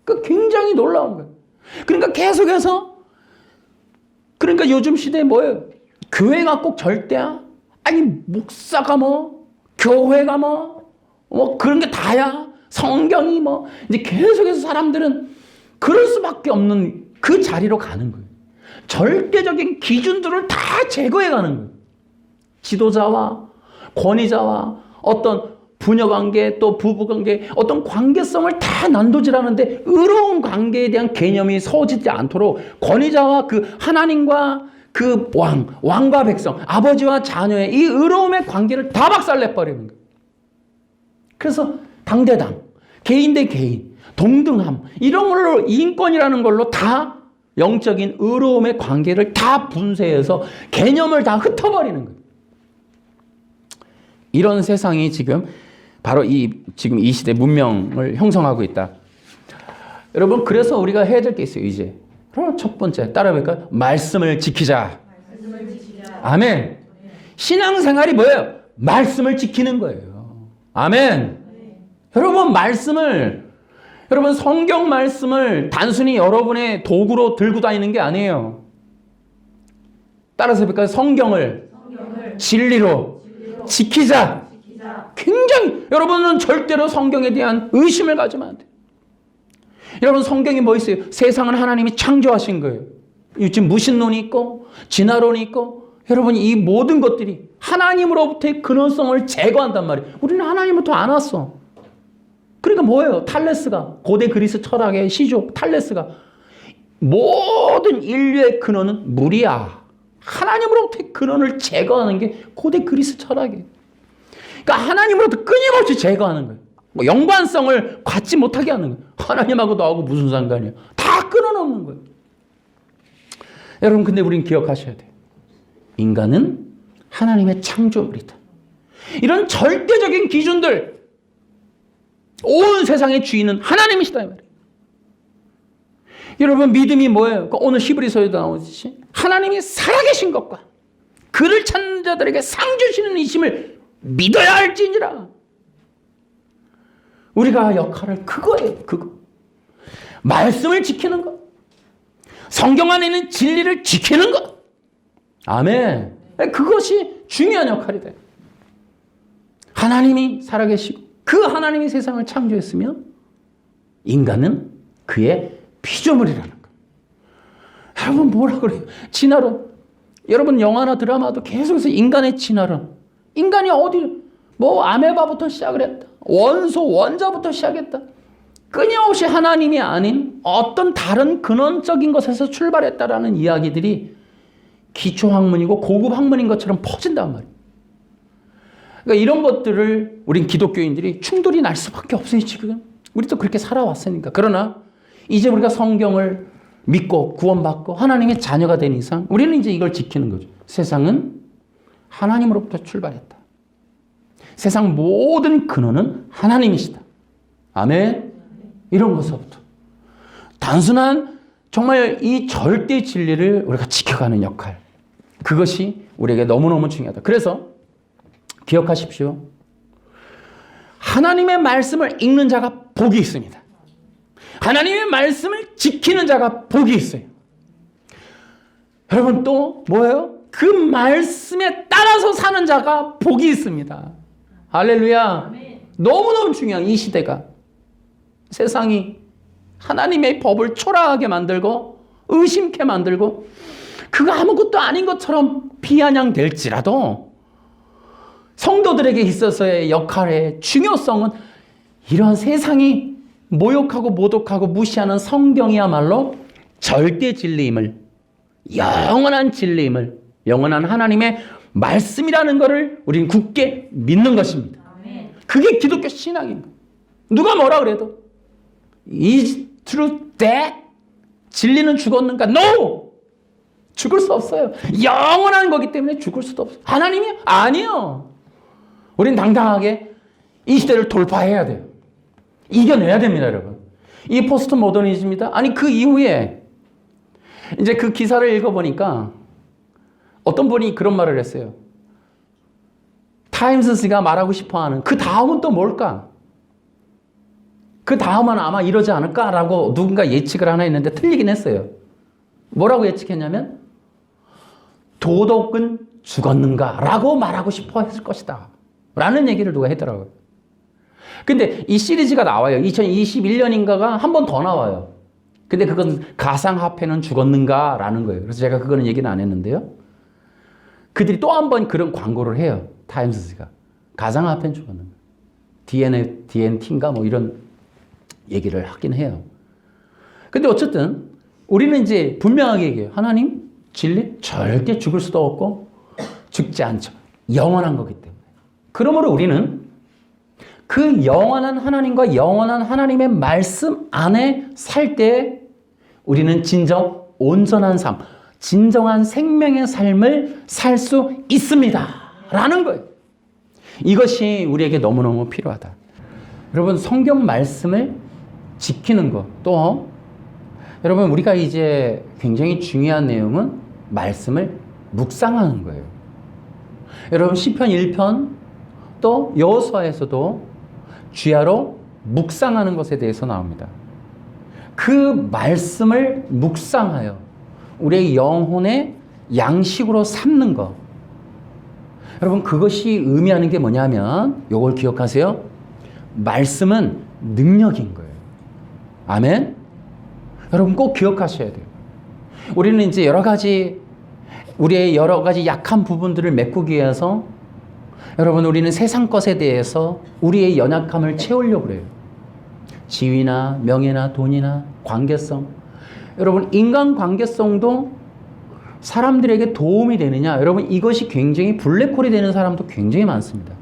그 굉장히 놀라운 거예요. 그러니까 계속해서, 그러니까 요즘 시대에 뭐예요? 교회가 꼭 절대야? 아니, 목사가 뭐, 교회가 뭐 그런 게 다야? 성경이 뭐, 이제 계속해서 사람들은 그럴 수밖에 없는 그 자리로 가는 거예요. 절대적인 기준들을 다 제거해 가는 거예요. 지도자와 권위자와 어떤 부녀관계 또 부부관계 어떤 관계성을 다 난도질하는데 의로운 관계에 대한 개념이 서지지 않도록 권위자와 그 하나님과 그 왕과 백성, 아버지와 자녀의 이 의로움의 관계를 다 박살내버리는 거예요. 그래서 당대당, 개인 대 개인, 동등함 이런 걸로 인권이라는 걸로 다 영적인 의로움의 관계를 다 분쇄해서 개념을 다 흩어버리는 거예요. 이런 세상이 지금 바로 지금 이 시대 문명을 형성하고 있다. 여러분 그래서 우리가 해야 될 게 있어요. 이제 그럼 첫 번째 따라해볼까요? 말씀을 지키자. 아멘. 신앙생활이 뭐예요? 말씀을 지키는 거예요. 아멘. 여러분 여러분 성경 말씀을 단순히 여러분의 도구로 들고 다니는 게 아니에요. 따라서 해볼까요? 성경을 진리로 지키자. 굉장히 여러분은 절대로 성경에 대한 의심을 가지면 안 돼요. 여러분 성경에 뭐 있어요? 세상은 하나님이 창조하신 거예요. 지금 무신론이 있고 진화론이 있고 여러분 이 모든 것들이 하나님으로부터의 근원성을 제거한단 말이에요. 우리는 하나님부터 안 왔어. 그러니까 뭐예요? 탈레스가 고대 그리스 철학의 시조 탈레스가 모든 인류의 근원은 물이야. 하나님으로부터의 근원을 제거하는 게 고대 그리스 철학이에요. 그러니까 하나님으로부터 끊임없이 제거하는 거예요. 뭐 연관성을 갖지 못하게 하는 거예요. 하나님하고 너하고 무슨 상관이야. 다 끊어놓는 거예요. 여러분 근데 우리는 기억하셔야 돼요. 인간은 하나님의 창조물이다. 이런 절대적인 기준들 온 세상의 주인은 하나님이시다 이 말이에요. 여러분 믿음이 뭐예요? 오늘 히브리서에도 나오듯이 하나님이 살아계신 것과 그를 찾는 자들에게 상 주시는 이심을 믿어야 할지니라. 우리가 역할을 그거예요. 그거. 말씀을 지키는 것. 성경 안에 있는 진리를 지키는 것. 아멘. 그것이 중요한 역할이 돼요. 하나님이 살아계시고 그 하나님이 세상을 창조했으면 인간은 그의 피조물이라는 거예요. 여러분 뭐라 그래요? 진화론. 여러분 영화나 드라마도 계속해서 인간의 진화론. 인간이 어디 뭐 아메바부터 시작을 했다. 원자부터 시작했다. 끊임없이 하나님이 아닌 어떤 다른 근원적인 것에서 출발했다라는 이야기들이 기초학문이고 고급학문인 것처럼 퍼진단 말이에요. 그러니까 이런 것들을 우린 기독교인들이 충돌이 날 수밖에 없어요. 지금 우리도 그렇게 살아왔으니까. 그러나 이제 우리가 성경을 믿고 구원받고 하나님의 자녀가 된 이상 우리는 이제 이걸 지키는 거죠. 세상은 하나님으로부터 출발했다. 세상 모든 근원은 하나님이시다. 아멘. 이런 것부터 단순한 정말 이 절대 진리를 우리가 지켜가는 역할, 그것이 우리에게 너무너무 중요하다. 그래서 기억하십시오. 하나님의 말씀을 읽는 자가 복이 있습니다. 하나님의 말씀을 지키는 자가 복이 있어요. 여러분 또 뭐예요? 그 말씀에 따라서 사는 자가 복이 있습니다. 할렐루야. 너무너무 중요한 이 시대가 세상이 하나님의 법을 초라하게 만들고 의심케 만들고 그거 아무것도 아닌 것처럼 비아냥될지라도 성도들에게 있어서의 역할의 중요성은 이런 세상이 모욕하고 모독하고 무시하는 성경이야말로 절대 진리임을, 영원한 진리임을, 영원한 하나님의 말씀이라는 것을 우리는 굳게 믿는 것입니다. 그게 기독교 신앙인 거예요. 누가 뭐라 그래도 Is true that? 진리는 죽었는가? No! 죽을 수 없어요. 영원한 거기 때문에 죽을 수도 없어요. 하나님이? 아니요. 우린 당당하게 이 시대를 돌파해야 돼요. 이겨내야 됩니다, 여러분. 이 포스트 모더니즘이다. 아니 그 이후에 이제 그 기사를 읽어보니까 어떤 분이 그런 말을 했어요. 타임스가 말하고 싶어하는 그 다음은 또 뭘까? 그 다음은 아마 이러지 않을까라고 누군가 예측을 하나 했는데 틀리긴 했어요. 뭐라고 예측했냐면 도덕은 죽었는가라고 말하고 싶어 했을 것이다 라는 얘기를 누가 했더라고요. 근데 이 시리즈가 나와요. 2021년인가가 한 번 더 나와요. 근데 그건 가상화폐는 죽었는가라는 거예요. 그래서 제가 그거는 얘기는 안 했는데요. 그들이 또 한 번 그런 광고를 해요. 타임스가. 가상화폐는 죽었는가. DNT인가 뭐 이런 얘기를 하긴 해요. 근데 어쨌든 우리는 이제 분명하게 얘기해요. 하나님, 진리 절대 죽을 수도 없고 죽지 않죠. 영원한 거기 때문에. 그러므로 우리는 그 영원한 하나님과 영원한 하나님의 말씀 안에 살 때 우리는 진정 온전한 삶, 진정한 생명의 삶을 살 수 있습니다. 라는 거예요. 이것이 우리에게 너무너무 필요하다. 여러분 성경 말씀을 지키는 것, 또 여러분 우리가 이제 굉장히 중요한 내용은 말씀을 묵상하는 거예요. 여러분 시편 1편 또 여호수아에서도 주야로 묵상하는 것에 대해서 나옵니다. 그 말씀을 묵상하여 우리의 영혼의 양식으로 삼는 것. 여러분 그것이 의미하는 게 뭐냐면 이걸 기억하세요. 말씀은 능력인 거예요. 아멘? 여러분 꼭 기억하셔야 돼요. 우리는 이제 우리의 여러 가지 약한 부분들을 메꾸기 위해서 여러분 우리는 세상 것에 대해서 우리의 연약함을 채우려고 그래요. 지위나 명예나 돈이나 관계성. 여러분 인간 관계성도 사람들에게 도움이 되느냐? 여러분 이것이 굉장히 블랙홀이 되는 사람도 굉장히 많습니다.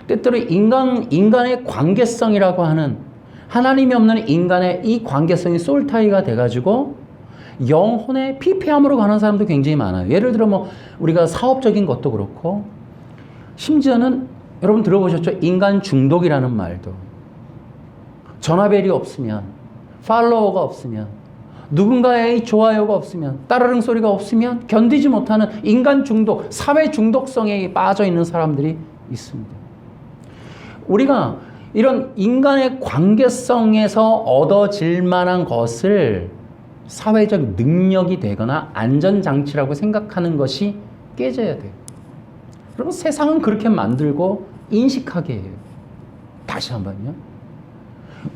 때때로 인간의 관계성이라고 하는 하나님이 없는 인간의 이 관계성이 솔타이가 돼가지고 영혼의 피폐함으로 가는 사람도 굉장히 많아요. 예를 들어 뭐 우리가 사업적인 것도 그렇고 심지어는 여러분 들어보셨죠? 인간 중독이라는 말도. 전화벨이 없으면, 팔로워가 없으면, 누군가의 좋아요가 없으면, 따르릉 소리가 없으면 견디지 못하는 인간 중독, 사회 중독성에 빠져 있는 사람들이 있습니다. 우리가 이런 인간의 관계성에서 얻어질 만한 것을 사회적 능력이 되거나 안전장치라고 생각하는 것이 깨져야 돼요. 여러분 세상은 그렇게 만들고 인식하게 해요. 다시 한번요.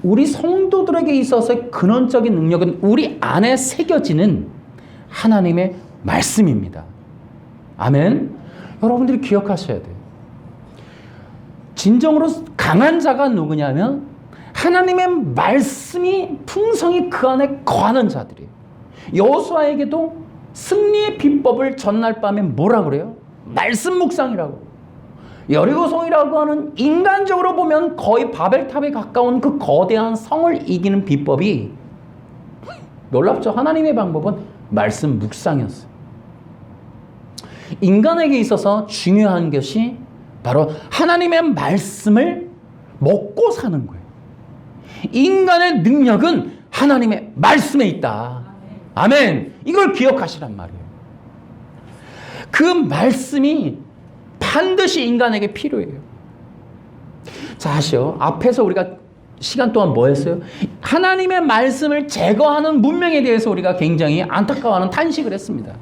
우리 성도들에게 있어서의 근원적인 능력은 우리 안에 새겨지는 하나님의 말씀입니다. 아멘. 여러분들이 기억하셔야 돼요. 진정으로 강한 자가 누구냐면 하나님의 말씀이 풍성히 그 안에 거하는 자들이에요. 여호수아에게도 승리의 비법을 전날 밤에 뭐라 그래요? 말씀 묵상이라고. 여리고성이라고 하는 인간적으로 보면 거의 바벨탑에 가까운 그 거대한 성을 이기는 비법이 놀랍죠. 하나님의 방법은 말씀 묵상이었어요. 인간에게 있어서 중요한 것이 바로 하나님의 말씀을 먹고 사는 거예요. 인간의 능력은 하나님의 말씀에 있다. 아멘. 이걸 기억하시란 말이에요. 그 말씀이 반드시 인간에게 필요해요. 자, 아시죠? 앞에서 우리가 시간 동안 뭐 했어요? 하나님의 말씀을 제거하는 문명에 대해서 우리가 굉장히 안타까워하는 탄식을 했습니다.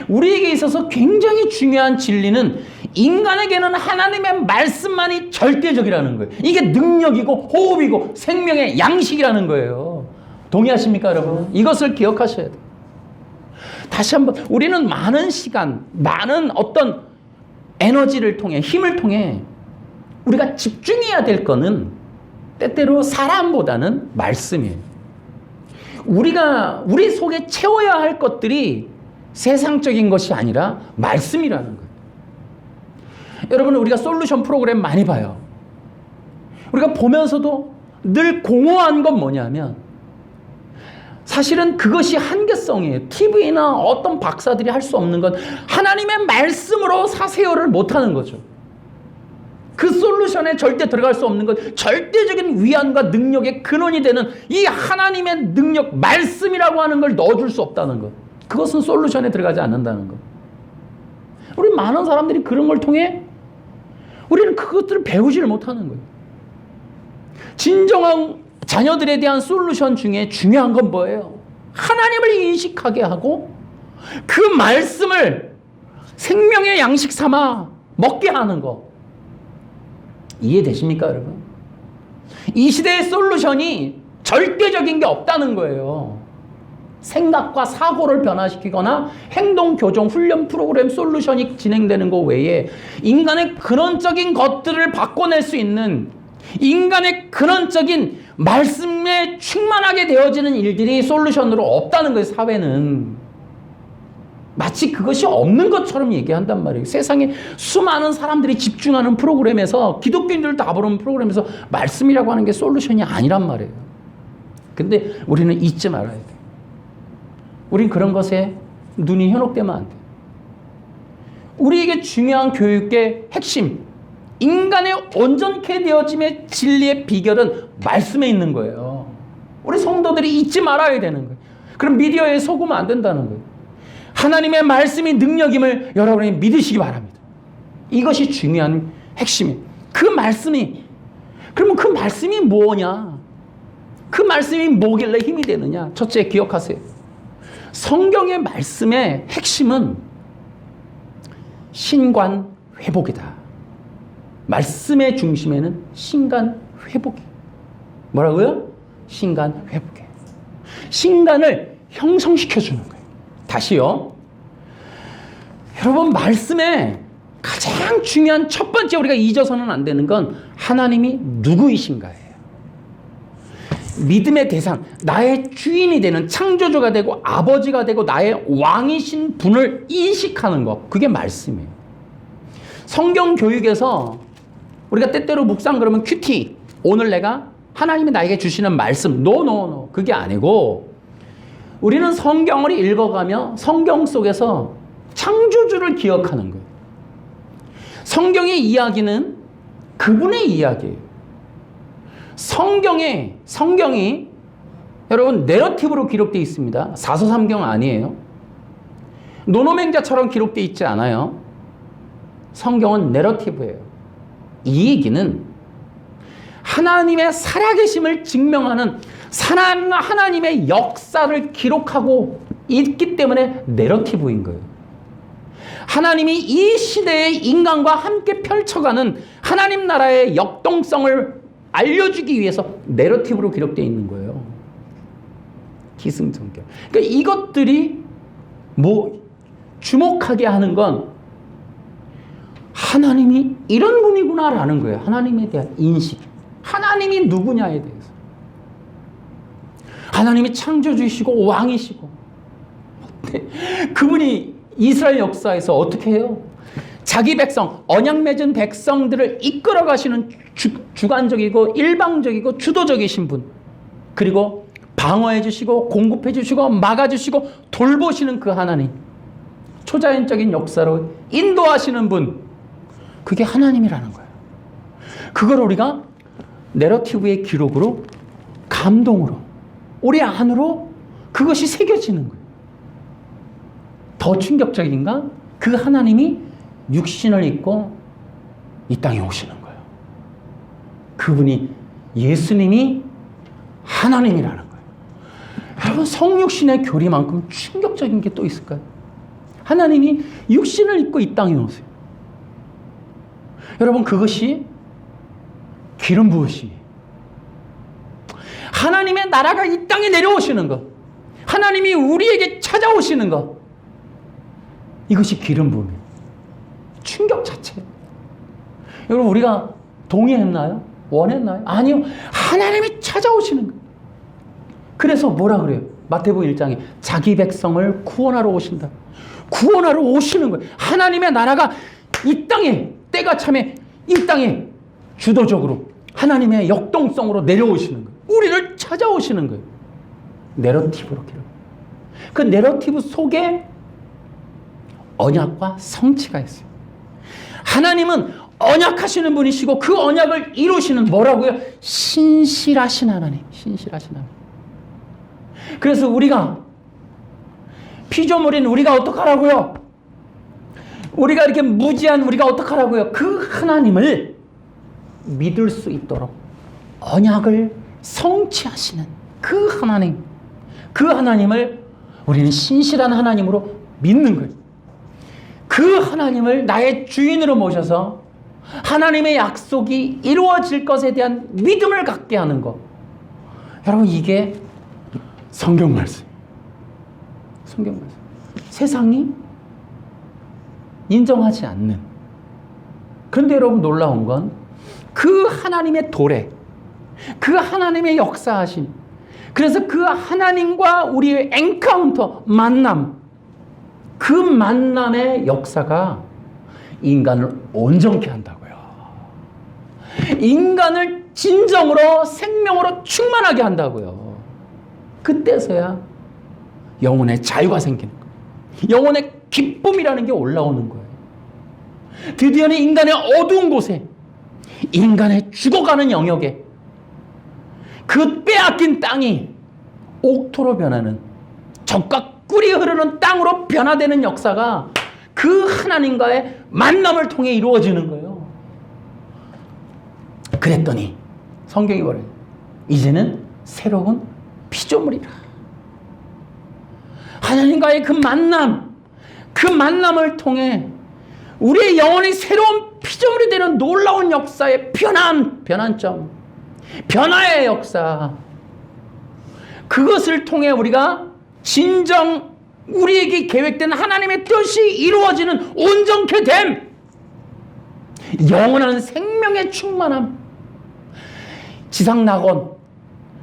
우리에게 있어서 굉장히 중요한 진리는 인간에게는 하나님의 말씀만이 절대적이라는 거예요. 이게 능력이고 호흡이고 생명의 양식이라는 거예요. 동의하십니까, 여러분? 이것을 기억하셔야 돼요. 다시 한번, 우리는 많은 시간, 많은 어떤 에너지를 통해, 힘을 통해 우리가 집중해야 될 거는 때때로 사람보다는 말씀이에요. 우리 속에 채워야 할 것들이 세상적인 것이 아니라 말씀이라는 거예요. 여러분, 우리가 솔루션 프로그램 많이 봐요. 우리가 보면서도 늘 공허한 건 뭐냐면 사실은 그것이 한계성이에요. TV나 어떤 박사들이 할 수 없는 건 하나님의 말씀으로 사세요를 못하는 거죠. 그 솔루션에 절대 들어갈 수 없는 건 절대적인 위안과 능력의 근원이 되는 이 하나님의 능력, 말씀이라고 하는 걸 넣어줄 수 없다는 것. 그것은 솔루션에 들어가지 않는다는 것. 우리 많은 사람들이 그런 걸 통해 우리는 그것들을 배우지를 못하는 거예요. 진정한 자녀들에 대한 솔루션 중에 중요한 건 뭐예요? 하나님을 인식하게 하고 그 말씀을 생명의 양식 삼아 먹게 하는 거. 이해되십니까, 여러분? 이 시대의 솔루션이 절대적인 게 없다는 거예요. 생각과 사고를 변화시키거나 행동, 교정, 훈련 프로그램 솔루션이 진행되는 것 외에 인간의 근원적인 것들을 바꿔낼 수 있는, 인간의 근원적인 말씀에 충만하게 되어지는 일들이 솔루션으로 없다는 거예요. 사회는 마치 그것이 없는 것처럼 얘기한단 말이에요. 세상에 수많은 사람들이 집중하는 프로그램에서, 기독교인들 다 부르는 프로그램에서 말씀이라고 하는 게 솔루션이 아니란 말이에요. 근데 우리는 잊지 말아야 돼요. 우린 그런 것에 눈이 현혹되면 안 돼요. 우리에게 중요한 교육의 핵심, 인간의 온전케 되어짐의 진리의 비결은 말씀에 있는 거예요. 우리 성도들이 잊지 말아야 되는 거예요. 그럼 미디어에 속으면 안 된다는 거예요. 하나님의 말씀이 능력임을 여러분이 믿으시기 바랍니다. 이것이 중요한 핵심이에요. 그 말씀이, 그러면 그 말씀이 뭐냐? 그 말씀이 뭐길래 힘이 되느냐? 첫째, 기억하세요. 성경의 말씀의 핵심은 신관 회복이다. 말씀의 중심에는 신간 회복이. 뭐라고요? 신간 회복이에요. 신간을 형성시켜주는 거예요. 다시요. 여러분, 말씀에 가장 중요한 첫 번째 우리가 잊어서는 안 되는 건 하나님이 누구이신가예요. 믿음의 대상, 나의 주인이 되는, 창조주가 되고 아버지가 되고 나의 왕이신 분을 인식하는 것, 그게 말씀이에요. 성경 교육에서 우리가 때때로 묵상 그러면 큐티, 오늘 내가 하나님이 나에게 주시는 말씀, 노 그게 아니고 우리는 성경을 읽어가며 성경 속에서 창조주를 기억하는 거예요. 성경의 이야기는 그분의 이야기예요. 성경이 여러분 내러티브로 기록되어 있습니다. 사서삼경 아니에요. 노노맹자처럼 기록되어 있지 않아요. 성경은 내러티브예요. 이 얘기는 하나님의 살아계심을 증명하는 하나님의 역사를 기록하고 있기 때문에 내러티브인 거예요. 하나님이 이 시대의 인간과 함께 펼쳐가는 하나님 나라의 역동성을 알려주기 위해서 내러티브로 기록되어 있는 거예요. 기승전결. 그러니까 이것들이 주목하게 하는 건 하나님이 이런 분이구나라는 거예요. 하나님에 대한 인식. 하나님이 누구냐에 대해서. 하나님이 창조주이시고 왕이시고. 그분이 이스라엘 역사에서 어떻게 해요? 자기 백성, 언약 맺은 백성들을 이끌어 가시는 주관적이고 일방적이고 주도적이신 분. 그리고 방어해 주시고 공급해 주시고 막아 주시고 돌보시는 그 하나님. 초자연적인 역사로 인도하시는 분. 그게 하나님이라는 거예요. 그걸 우리가 내러티브의 기록으로, 감동으로, 우리 안으로 그것이 새겨지는 거예요. 더 충격적인가? 그 하나님이 육신을 입고 이 땅에 오시는 거예요. 그분이 예수님이 하나님이라는 거예요. 여러분, 성육신의 교리만큼 충격적인 게 또 있을까요? 하나님이 육신을 입고 이 땅에 오세요. 여러분, 그것이 기름 부으심이에요. 하나님의 나라가 이 땅에 내려오시는 것, 하나님이 우리에게 찾아오시는 것, 이것이 기름 부음이에요. 충격 자체예요. 여러분, 우리가 동의했나요? 원했나요? 아니요. 하나님이 찾아오시는 거예요. 그래서 뭐라 그래요? 마태복음 1장에 자기 백성을 구원하러 오신다. 구원하러 오시는 거예요. 하나님의 나라가 이 땅에, 때가 참에 이 땅에 주도적으로 하나님의 역동성으로 내려오시는 거예요. 우리를 찾아오시는 거예요. 내러티브로 기록. 그 내러티브 속에 언약과 성취가 있어요. 하나님은 언약하시는 분이시고 그 언약을 이루시는 뭐라고요? 신실하신 하나님. 신실하신 하나님. 그래서 우리가 피조물인 우리가 어떡하라고요? 우리가 이렇게 무지한 우리가 어떡하라고요? 그 하나님을 믿을 수 있도록 언약을 성취하시는 그 하나님, 그 하나님을 우리는 신실한 하나님으로 믿는 거예요. 그 하나님을 나의 주인으로 모셔서 하나님의 약속이 이루어질 것에 대한 믿음을 갖게 하는 것. 여러분, 이게 성경 말씀. 성경 말씀. 세상이 인정하지 않는. 그런데 여러분, 놀라운 건 그 하나님의 도래, 그 하나님의 역사하심, 그래서 그 하나님과 우리의 엔카운터, 만남, 그 만남의 역사가 인간을 온전케 한다고요. 인간을 진정으로 생명으로 충만하게 한다고요. 그때서야 영혼의 자유가 생기는 거예요. 영혼의 기쁨이라는 게 올라오는 거예요. 드디어는 인간의 어두운 곳에, 인간의 죽어가는 영역에 그 빼앗긴 땅이 옥토로 변하는, 젖과 꿀이 흐르는 땅으로 변화되는 역사가 그 하나님과의 만남을 통해 이루어지는 거예요. 그랬더니 성경이 뭐래요? 이제는 새로운 피조물이라. 하나님과의 그 만남, 그 만남을 통해 우리의 영혼이 새로운 피조물이 되는 놀라운 역사의 변환점, 변화의 역사, 그것을 통해 우리가 진정 우리에게 계획된 하나님의 뜻이 이루어지는 온전케 됨, 영원한 생명의 충만함, 지상낙원,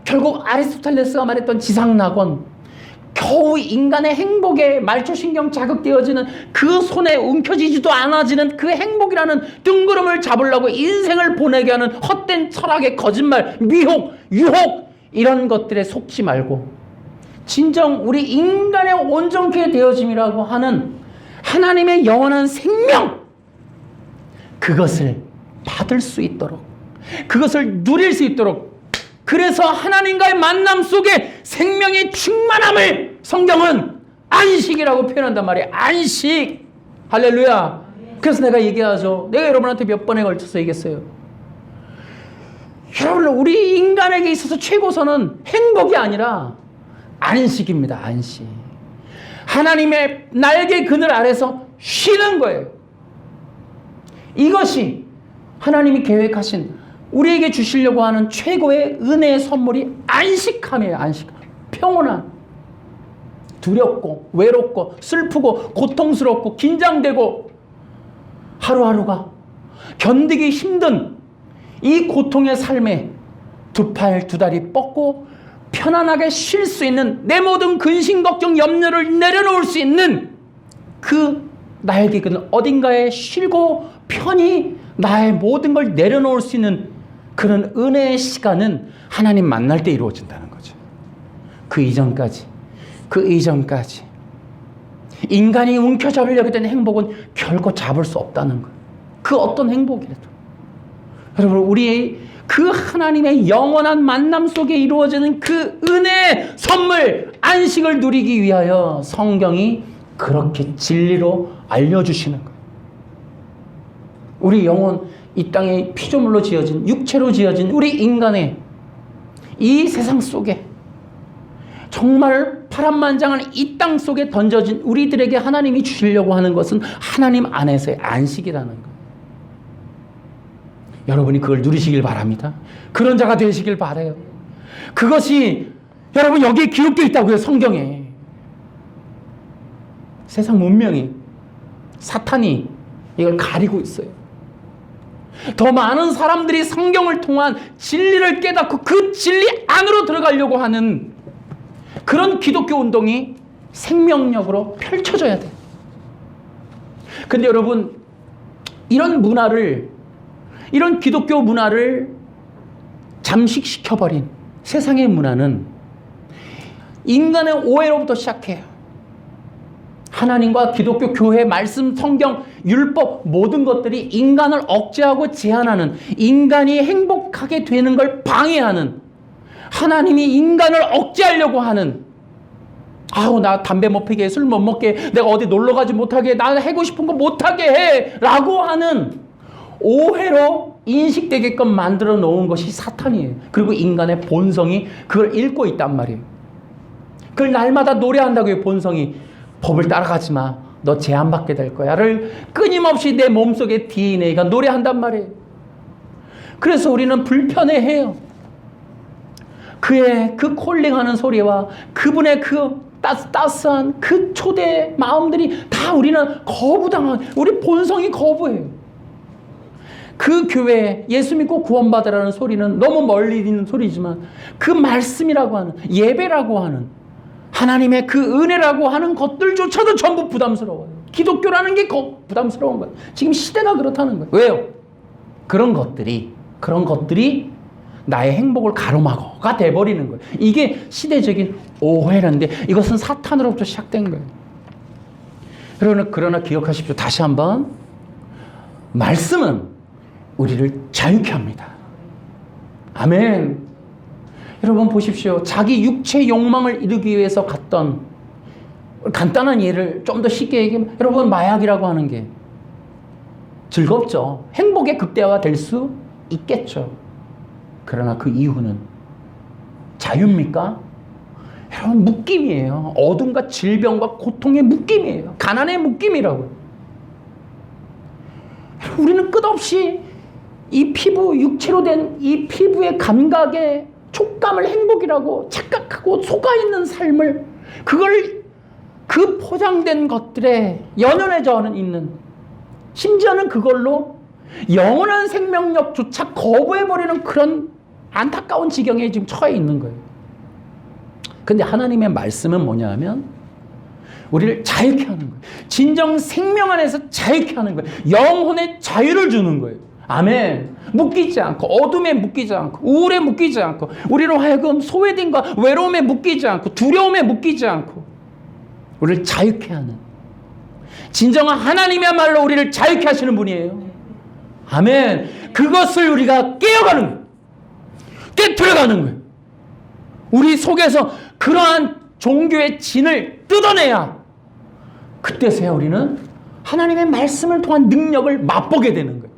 결국 아리스토텔레스가 말했던 지상낙원, 겨우 인간의 행복에 말초신경 자극되어지는 그 손에 움켜쥐지도 않아지는 그 행복이라는 뜬구름을 잡으려고 인생을 보내게 하는 헛된 철학의 거짓말, 미혹, 유혹, 이런 것들에 속지 말고 진정 우리 인간의 온전케 되어짐이라고 하는 하나님의 영원한 생명, 그것을 받을 수 있도록, 그것을 누릴 수 있도록, 그래서 하나님과의 만남 속에 생명의 충만함을 성경은 안식이라고 표현한단 말이에요. 안식. 할렐루야. 그래서 내가 얘기하죠. 내가 여러분한테 몇 번에 걸쳐서 얘기했어요. 여러분, 우리 인간에게 있어서 최고선은 행복이 아니라 안식입니다. 안식. 하나님의 날개 그늘 아래서 쉬는 거예요. 이것이 하나님이 계획하신, 우리에게 주시려고 하는 최고의 은혜의 선물이 안식함이에요. 안식함. 평온함. 두렵고 외롭고 슬프고 고통스럽고 긴장되고 하루하루가 견디기 힘든 이 고통의 삶에 두 팔 두 다리 뻗고 편안하게 쉴 수 있는, 내 모든 근심 걱정 염려를 내려놓을 수 있는 그 날개 그늘 어딘가에 쉬고 편히 나의 모든 걸 내려놓을 수 있는 그런 은혜의 시간은 하나님 만날 때 이루어진다는 거죠. 그 이전까지 인간이 움켜잡으려고 된 행복은 결코 잡을 수 없다는 거예요. 그 어떤 행복이라도. 여러분, 우리의 그 하나님의 영원한 만남 속에 이루어지는 그 은혜의 선물, 안식을 누리기 위하여 성경이 그렇게 진리로 알려주시는 거예요. 우리 영혼, 이 땅에 피조물로 지어진, 육체로 지어진 우리 인간의 이 세상 속에 정말 파란만장한 이 땅 속에 던져진 우리들에게 하나님이 주시려고 하는 것은 하나님 안에서의 안식이라는 것. 여러분이 그걸 누리시길 바랍니다. 그런 자가 되시길 바라요. 그것이 여러분 여기에 기록되어 있다고요. 성경에. 세상 문명이, 사탄이 이걸 가리고 있어요. 더 많은 사람들이 성경을 통한 진리를 깨닫고 그 진리 안으로 들어가려고 하는 그런 기독교 운동이 생명력으로 펼쳐져야 돼요. 근데 여러분, 이런 문화를, 이런 기독교 문화를 잠식시켜버린 세상의 문화는 인간의 오해로부터 시작해요. 하나님과 기독교 교회, 말씀, 성경, 율법 모든 것들이 인간을 억제하고 제한하는, 인간이 행복하게 되는 걸 방해하는, 하나님이 인간을 억제하려고 하는, 아우 나 담배 못 피게, 술 못 먹게, 내가 어디 놀러 가지 못하게, 나 하고 싶은 거 못하게 해 라고 하는 오해로 인식되게끔 만들어 놓은 것이 사탄이에요. 그리고 인간의 본성이 그걸 읽고 있단 말이에요. 그걸 날마다 노래한다고요. 본성이 법을 따라가지 마, 너 제한받게 될 거야를 끊임없이 내 몸속의 DNA가 노래한단 말이에요. 그래서 우리는 불편해해요. 그의 그 콜링하는 소리와 그분의 그 따스한 그 초대 마음들이 다 우리는 거부당한, 우리 본성이 거부해요. 그 교회에 예수 믿고 구원받으라는 소리는 너무 멀리 있는 소리지만 그 말씀이라고 하는, 예배라고 하는, 하나님의 그 은혜라고 하는 것들조차도 전부 부담스러워요. 기독교라는 게 부담스러운 거예요. 지금 시대가 그렇다는 거예요. 왜요? 그런 것들이 나의 행복을 가로막어가 돼버리는 거예요. 이게 시대적인 오해라는데 이것은 사탄으로부터 시작된 거예요. 그러나 기억하십시오. 다시 한번, 말씀은 우리를 자유케 합니다. 아멘. 여러분 보십시오. 자기 육체 욕망을 이루기 위해서 갔던, 간단한 예를 좀 더 쉽게 얘기하면, 여러분 마약이라고 하는 게 즐겁죠. 행복의 극대화가 될 수 있겠죠. 그러나 그 이유는 자유입니까? 여러분 묶임이에요. 어둠과 질병과 고통의 묶임이에요. 가난의 묶임이라고요. 우리는 끝없이 이 피부, 육체로 된 이 피부의 감각의 촉감을 행복이라고 착각하고 속아있는 삶을, 그걸 그 포장된 것들에 연연해져 있는, 심지어는 그걸로 영원한 생명력조차 거부해버리는 그런 안타까운 지경에 지금 처해 있는 거예요. 근데 하나님의 말씀은 뭐냐 하면 우리를 자유케 하는 거예요. 진정 생명 안에서 자유케 하는 거예요. 영혼의 자유를 주는 거예요. 아멘. 묶이지 않고, 어둠에 묶이지 않고, 우울에 묶이지 않고, 우리로 하여금 소외됨과 외로움에 묶이지 않고, 두려움에 묶이지 않고, 우리를 자유케 하는, 진정한 하나님이야말로 우리를 자유케 하시는 분이에요. 아멘. 그것을 우리가 깨어가는 거예요. 깨트려가는 거예요. 우리 속에서 그러한 종교의 진을 뜯어내야 그때서야 우리는 하나님의 말씀을 통한 능력을 맛보게 되는 거예요.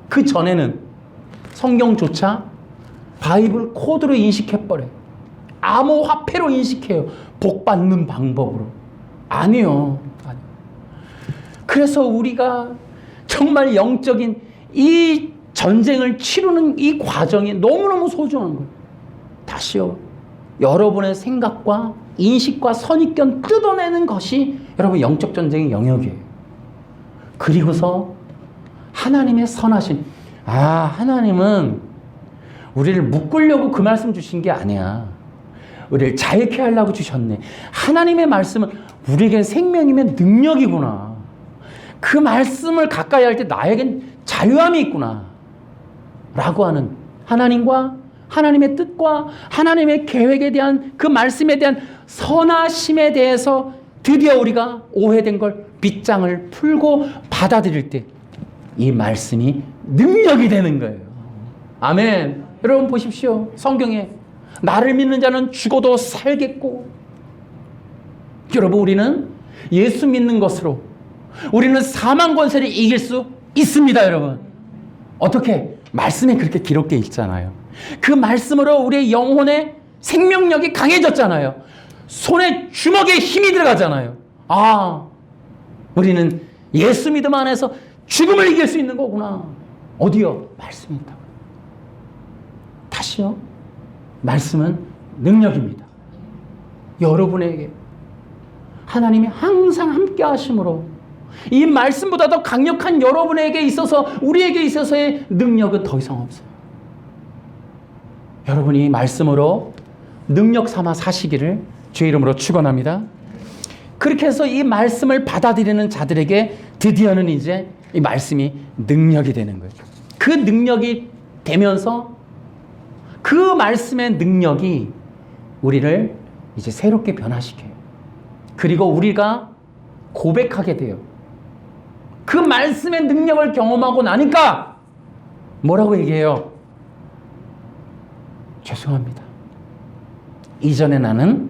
그 전에는 성경조차 바이블 코드로 인식해버려요. 암호화폐로 인식해요. 복 받는 방법으로. 아니요. 그래서 우리가 정말 영적인 이 전쟁을 치르는 이 과정이 너무너무 소중한 거예요. 다시요. 여러분의 생각과 인식과 선입견 뜯어내는 것이 여러분 영적 전쟁의 영역이에요. 그리고서 하나님의 선하신, 하나님은 우리를 묶으려고 그 말씀 주신 게 아니야. 우리를 자유케 하려고 주셨네. 하나님의 말씀은 우리에겐 생명이면 능력이구나. 그 말씀을 가까이 할 때 나에겐 자유함이 있구나 라고 하는, 하나님과 하나님의 뜻과 하나님의 계획에 대한 그 말씀에 대한 선하심에 대해서 드디어 우리가 오해된 걸 빗장을 풀고 받아들일 때 이 말씀이 능력이 되는 거예요. 아멘. 여러분 보십시오. 성경에 나를 믿는 자는 죽어도 살겠고, 여러분 우리는 예수 믿는 것으로 우리는 사망 권세를 이길 수 있습니다, 여러분. 어떻게? 말씀에 그렇게 기록되어 있잖아요. 그 말씀으로 우리의 영혼의 생명력이 강해졌잖아요. 손에 주먹에 힘이 들어가잖아요. 아, 우리는 예수 믿음 안에서 죽음을 이길 수 있는 거구나. 어디요? 말씀입니다. 다시요. 말씀은 능력입니다. 여러분에게 하나님이 항상 함께 하심으로 이 말씀보다 더 강력한 여러분에게 있어서, 우리에게 있어서의 능력은 더 이상 없어요. 여러분이 말씀으로 능력 삼아 사시기를 주의 이름으로 축원합니다. 그렇게 해서 이 말씀을 받아들이는 자들에게 드디어는 이제 이 말씀이 능력이 되는 거예요. 그 능력이 되면서 그 말씀의 능력이 우리를 이제 새롭게 변화시켜요. 그리고 우리가 고백하게 돼요. 그 말씀의 능력을 경험하고 나니까 뭐라고 얘기해요? 죄송합니다. 이전에 나는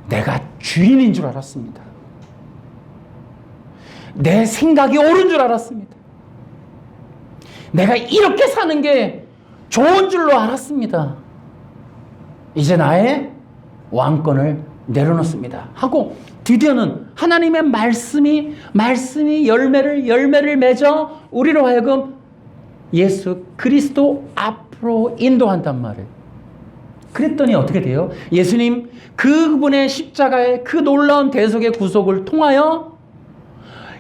내가 주인인 줄 알았습니다. 내 생각이 옳은 줄 알았습니다. 내가 이렇게 사는 게 좋은 줄로 알았습니다. 이제 나의 왕권을 내려놓습니다. 하고 드디어는 하나님의 말씀이 열매를 맺어 우리로 하여금 예수 그리스도 앞으로 인도한단 말이에요. 그랬더니 어떻게 돼요? 예수님 그분의 십자가의 그 놀라운 대속의 구속을 통하여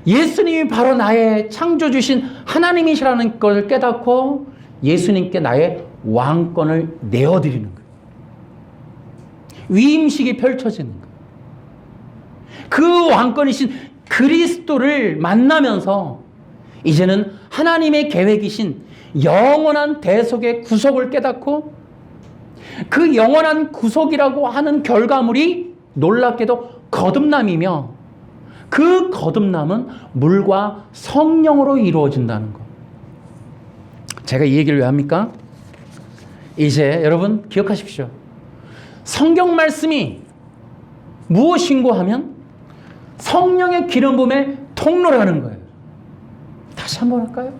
예수님이 바로 나의 창조주신 하나님이시라는 것을 깨닫고 예수님께 나의 왕권을 내어드리는 거예요. 위임식이 펼쳐지는 거예요. 그 왕권이신 그리스도를 만나면서 이제는 하나님의 계획이신 영원한 대속의 구속을 깨닫고 그 영원한 구속이라고 하는 결과물이 놀랍게도 거듭남이며 그 거듭남은 물과 성령으로 이루어진다는 것. 제가 이 얘기를 왜 합니까? 이제 여러분 기억하십시오. 성경 말씀이 무엇인고 하면 성령의 기름 부음의 통로라는 거예요. 다시 한번 할까요?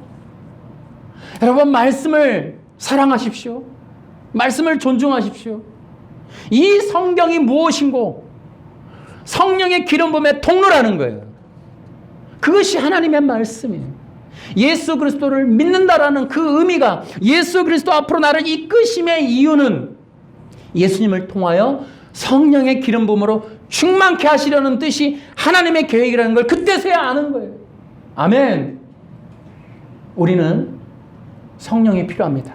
여러분 말씀을 사랑하십시오. 말씀을 존중하십시오. 이 성경이 무엇인고 성령의 기름 부음의 통로라는 거예요. 그것이 하나님의 말씀이에요. 예수 그리스도를 믿는다라는 그 의미가 예수 그리스도 앞으로 나를 이끄심의 이유는 예수님을 통하여 성령의 기름 부음으로 충만케 하시려는 뜻이 하나님의 계획이라는 걸 그때서야 아는 거예요. 아멘. 우리는 성령이 필요합니다.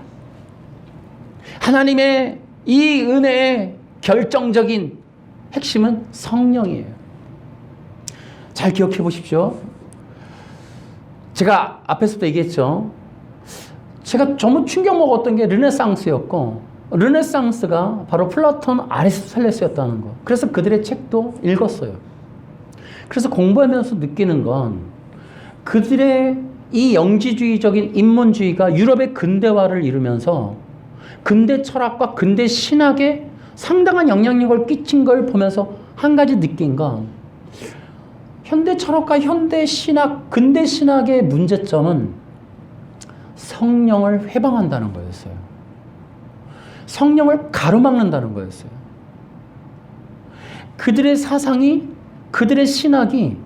하나님의 이 은혜의 결정적인 핵심은 성령이에요. 잘 기억해 보십시오. 제가 앞에서도 얘기했죠. 제가 너무 충격 먹었던 게 르네상스였고, 르네상스가 바로 플라톤, 아리스토텔레스였다는 거. 그래서 그들의 책도 읽었어요. 그래서 공부하면서 느끼는 건 그들의 이 영지주의적인 인문주의가 유럽의 근대화를 이루면서 근대 철학과 근대 신학에 상당한 영향력을 끼친 걸 보면서 한 가지 느낀 건 현대 철학과 현대 신학, 근대 신학의 문제점은 성령을 회방한다는 거였어요. 성령을 가로막는다는 거였어요. 그들의 사상이, 그들의 신학이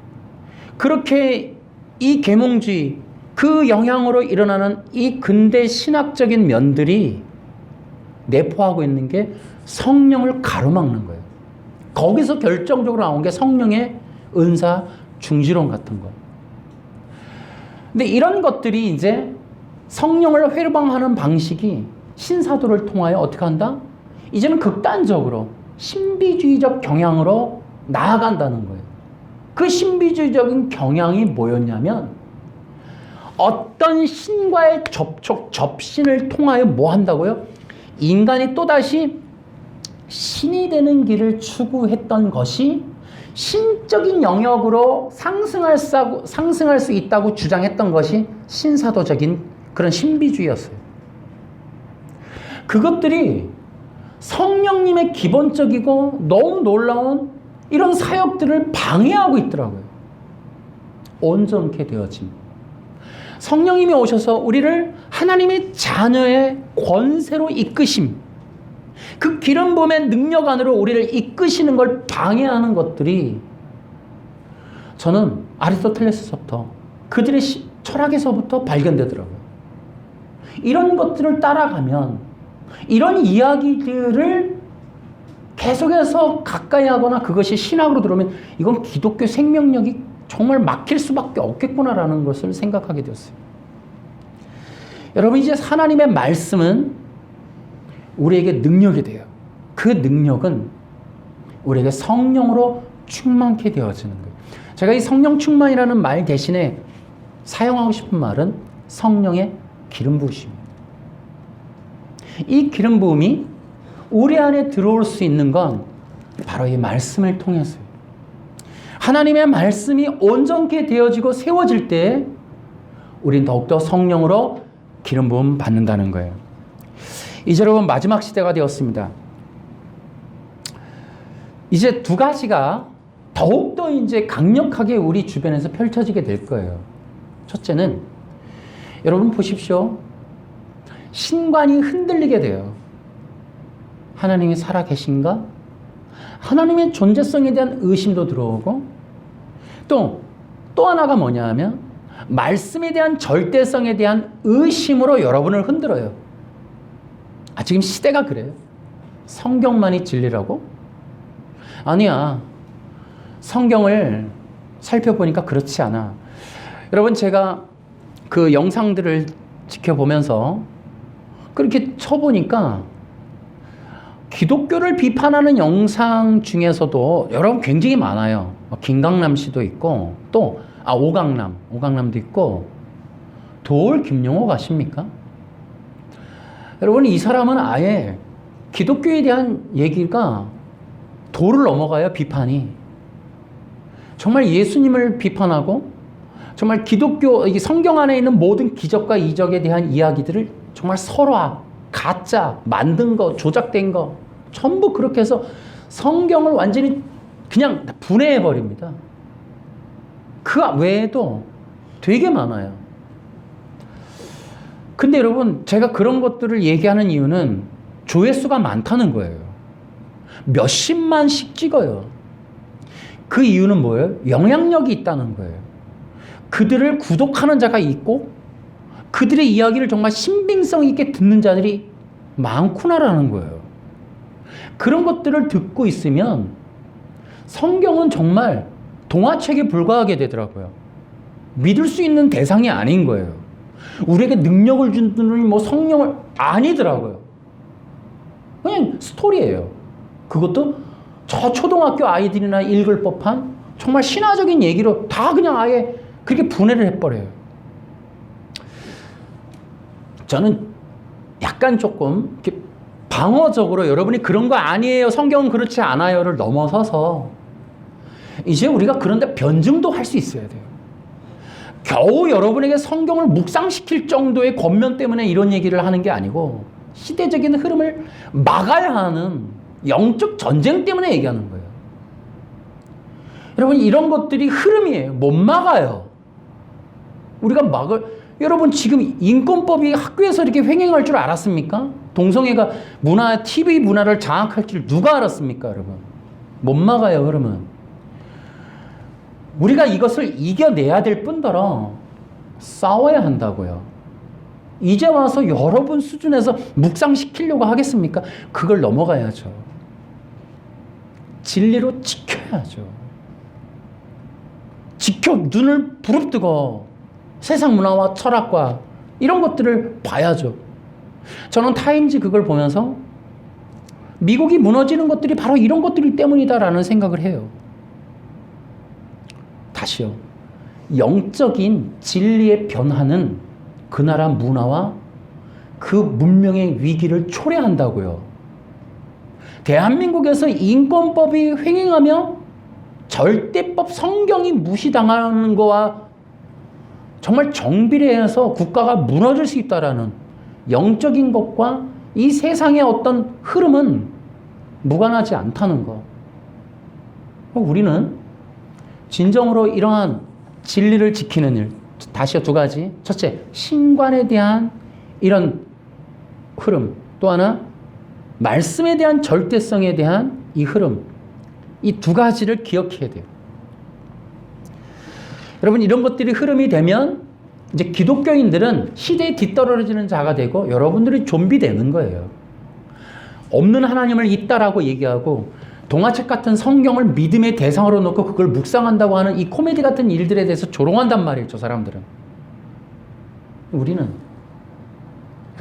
그렇게 이 계몽주의, 그 영향으로 일어나는 이 근대 신학적인 면들이 내포하고 있는 게 성령을 가로막는 거예요. 거기서 결정적으로 나온 게 성령의 은사 중지론 같은 거. 근데 이런 것들이 이제 성령을 회방하는 방식이 신사도를 통하여 어떻게 한다? 이제는 극단적으로 신비주의적 경향으로 나아간다는 거예요. 그 신비주의적인 경향이 뭐였냐면 어떤 신과의 접신을 통하여 뭐 한다고요? 인간이 또다시 신이 되는 길을 추구했던 것이 신적인 영역으로 상승할 수 있다고 주장했던 것이 신사도적인 그런 신비주의였어요. 그것들이 성령님의 기본적이고 너무 놀라운 이런 사역들을 방해하고 있더라고요. 온전케 되어짐. 성령님이 오셔서 우리를 하나님의 자녀의 권세로 이끄심, 그 기름 부음의 능력 안으로 우리를 이끄시는 걸 방해하는 것들이 저는 아리스토텔레스서부터 그들의 철학에서부터 발견되더라고요. 이런 것들을 따라가면, 이런 이야기들을 계속해서 가까이 하거나 그것이 신학으로 들어오면 이건 기독교 생명력이 정말 막힐 수밖에 없겠구나라는 것을 생각하게 되었어요. 여러분, 이제 하나님의 말씀은 우리에게 능력이 돼요. 그 능력은 우리에게 성령으로 충만케 되어지는 거예요. 제가 이 성령 충만이라는 말 대신에 사용하고 싶은 말은 성령의 기름 부으심입니다. 이 기름 부음이 우리 안에 들어올 수 있는 건 바로 이 말씀을 통해서요. 하나님의 말씀이 온전케 되어지고 세워질 때 우린 더욱더 성령으로 기름 부음 받는다는 거예요. 이제 여러분, 마지막 시대가 되었습니다. 이제 두 가지가 더욱더 이제 강력하게 우리 주변에서 펼쳐지게 될 거예요. 첫째는, 여러분 보십시오. 신관이 흔들리게 돼요. 하나님이 살아계신가? 하나님의 존재성에 대한 의심도 들어오고, 또 하나가 뭐냐 하면 말씀에 대한 절대성에 대한 의심으로 여러분을 흔들어요. 지금 시대가 그래요. 성경만이 진리라고? 아니야. 성경을 살펴보니까 그렇지 않아. 여러분, 제가 그 영상들을 지켜보면서 그렇게 쳐보니까 기독교를 비판하는 영상 중에서도 여러분 굉장히 많아요. 김강남 씨도 있고, 또 오강남도 있고, 도올 김용호 아십니까? 여러분, 이 사람은 아예 기독교에 대한 얘기가 도를 넘어가요, 비판이. 정말 예수님을 비판하고, 정말 기독교, 성경 안에 있는 모든 기적과 이적에 대한 이야기들을 정말 설화, 가짜, 만든 거, 조작된 거, 전부 그렇게 해서 성경을 완전히 그냥 분해해버립니다. 그 외에도 되게 많아요. 근데 여러분, 제가 그런 것들을 얘기하는 이유는 조회수가 많다는 거예요. 몇십만씩 찍어요. 그 이유는 뭐예요? 영향력이 있다는 거예요. 그들을 구독하는 자가 있고, 그들의 이야기를 정말 신빙성 있게 듣는 자들이 많구나라는 거예요. 그런 것들을 듣고 있으면 성경은 정말 동화책에 불과하게 되더라고요. 믿을 수 있는 대상이 아닌 거예요. 우리에게 능력을 주는 성령을 아니더라고요. 그냥 스토리예요. 그것도 저 초등학교 아이들이나 읽을 법한 정말 신화적인 얘기로 다 그냥 아예 그렇게 분해를 해버려요. 저는 약간 조금 이렇게 방어적으로 여러분이 그런 거 아니에요, 성경은 그렇지 않아요를 넘어서서 이제 우리가 그런데 변증도 할 수 있어야 돼요. 겨우 여러분에게 성경을 묵상시킬 정도의 권면 때문에 이런 얘기를 하는 게 아니고 시대적인 흐름을 막아야 하는 영적 전쟁 때문에 얘기하는 거예요. 여러분, 이런 것들이 흐름이에요. 못 막아요. 우리가 여러분, 지금 인권법이 학교에서 이렇게 횡행할 줄 알았습니까? 동성애가 TV 문화를 장악할 줄 누가 알았습니까, 여러분? 못 막아요, 흐름은. 우리가 이것을 이겨내야 될 뿐더러 싸워야 한다고요. 이제 와서 여러분 수준에서 묵상시키려고 하겠습니까? 그걸 넘어가야죠. 진리로 지켜야죠. 눈을 부릅뜨고 세상 문화와 철학과 이런 것들을 봐야죠. 저는 타임지 그걸 보면서 미국이 무너지는 것들이 바로 이런 것들 때문이다라는 생각을 해요. 다시요. 영적인 진리의 변화는 그 나라 문화와 그 문명의 위기를 초래한다고요. 대한민국에서 인권법이 횡행하며 절대법 성경이 무시당하는 거와 정말 정비례해서 국가가 무너질 수 있다라는 영적인 것과 이 세상의 어떤 흐름은 무관하지 않다는 거. 우리는 진정으로 이러한 진리를 지키는 일, 다시요, 두 가지. 첫째, 신관에 대한 이런 흐름. 또 하나, 말씀에 대한 절대성에 대한 이 흐름. 이 두 가지를 기억해야 돼요. 여러분, 이런 것들이 흐름이 되면 이제 기독교인들은 시대에 뒤떨어지는 자가 되고 여러분들이 좀비 되는 거예요. 없는 하나님을 있다라고 얘기하고 동화책 같은 성경을 믿음의 대상으로 놓고 그걸 묵상한다고 하는 이 코미디 같은 일들에 대해서 조롱한단 말이에요, 저 사람들은. 우리는.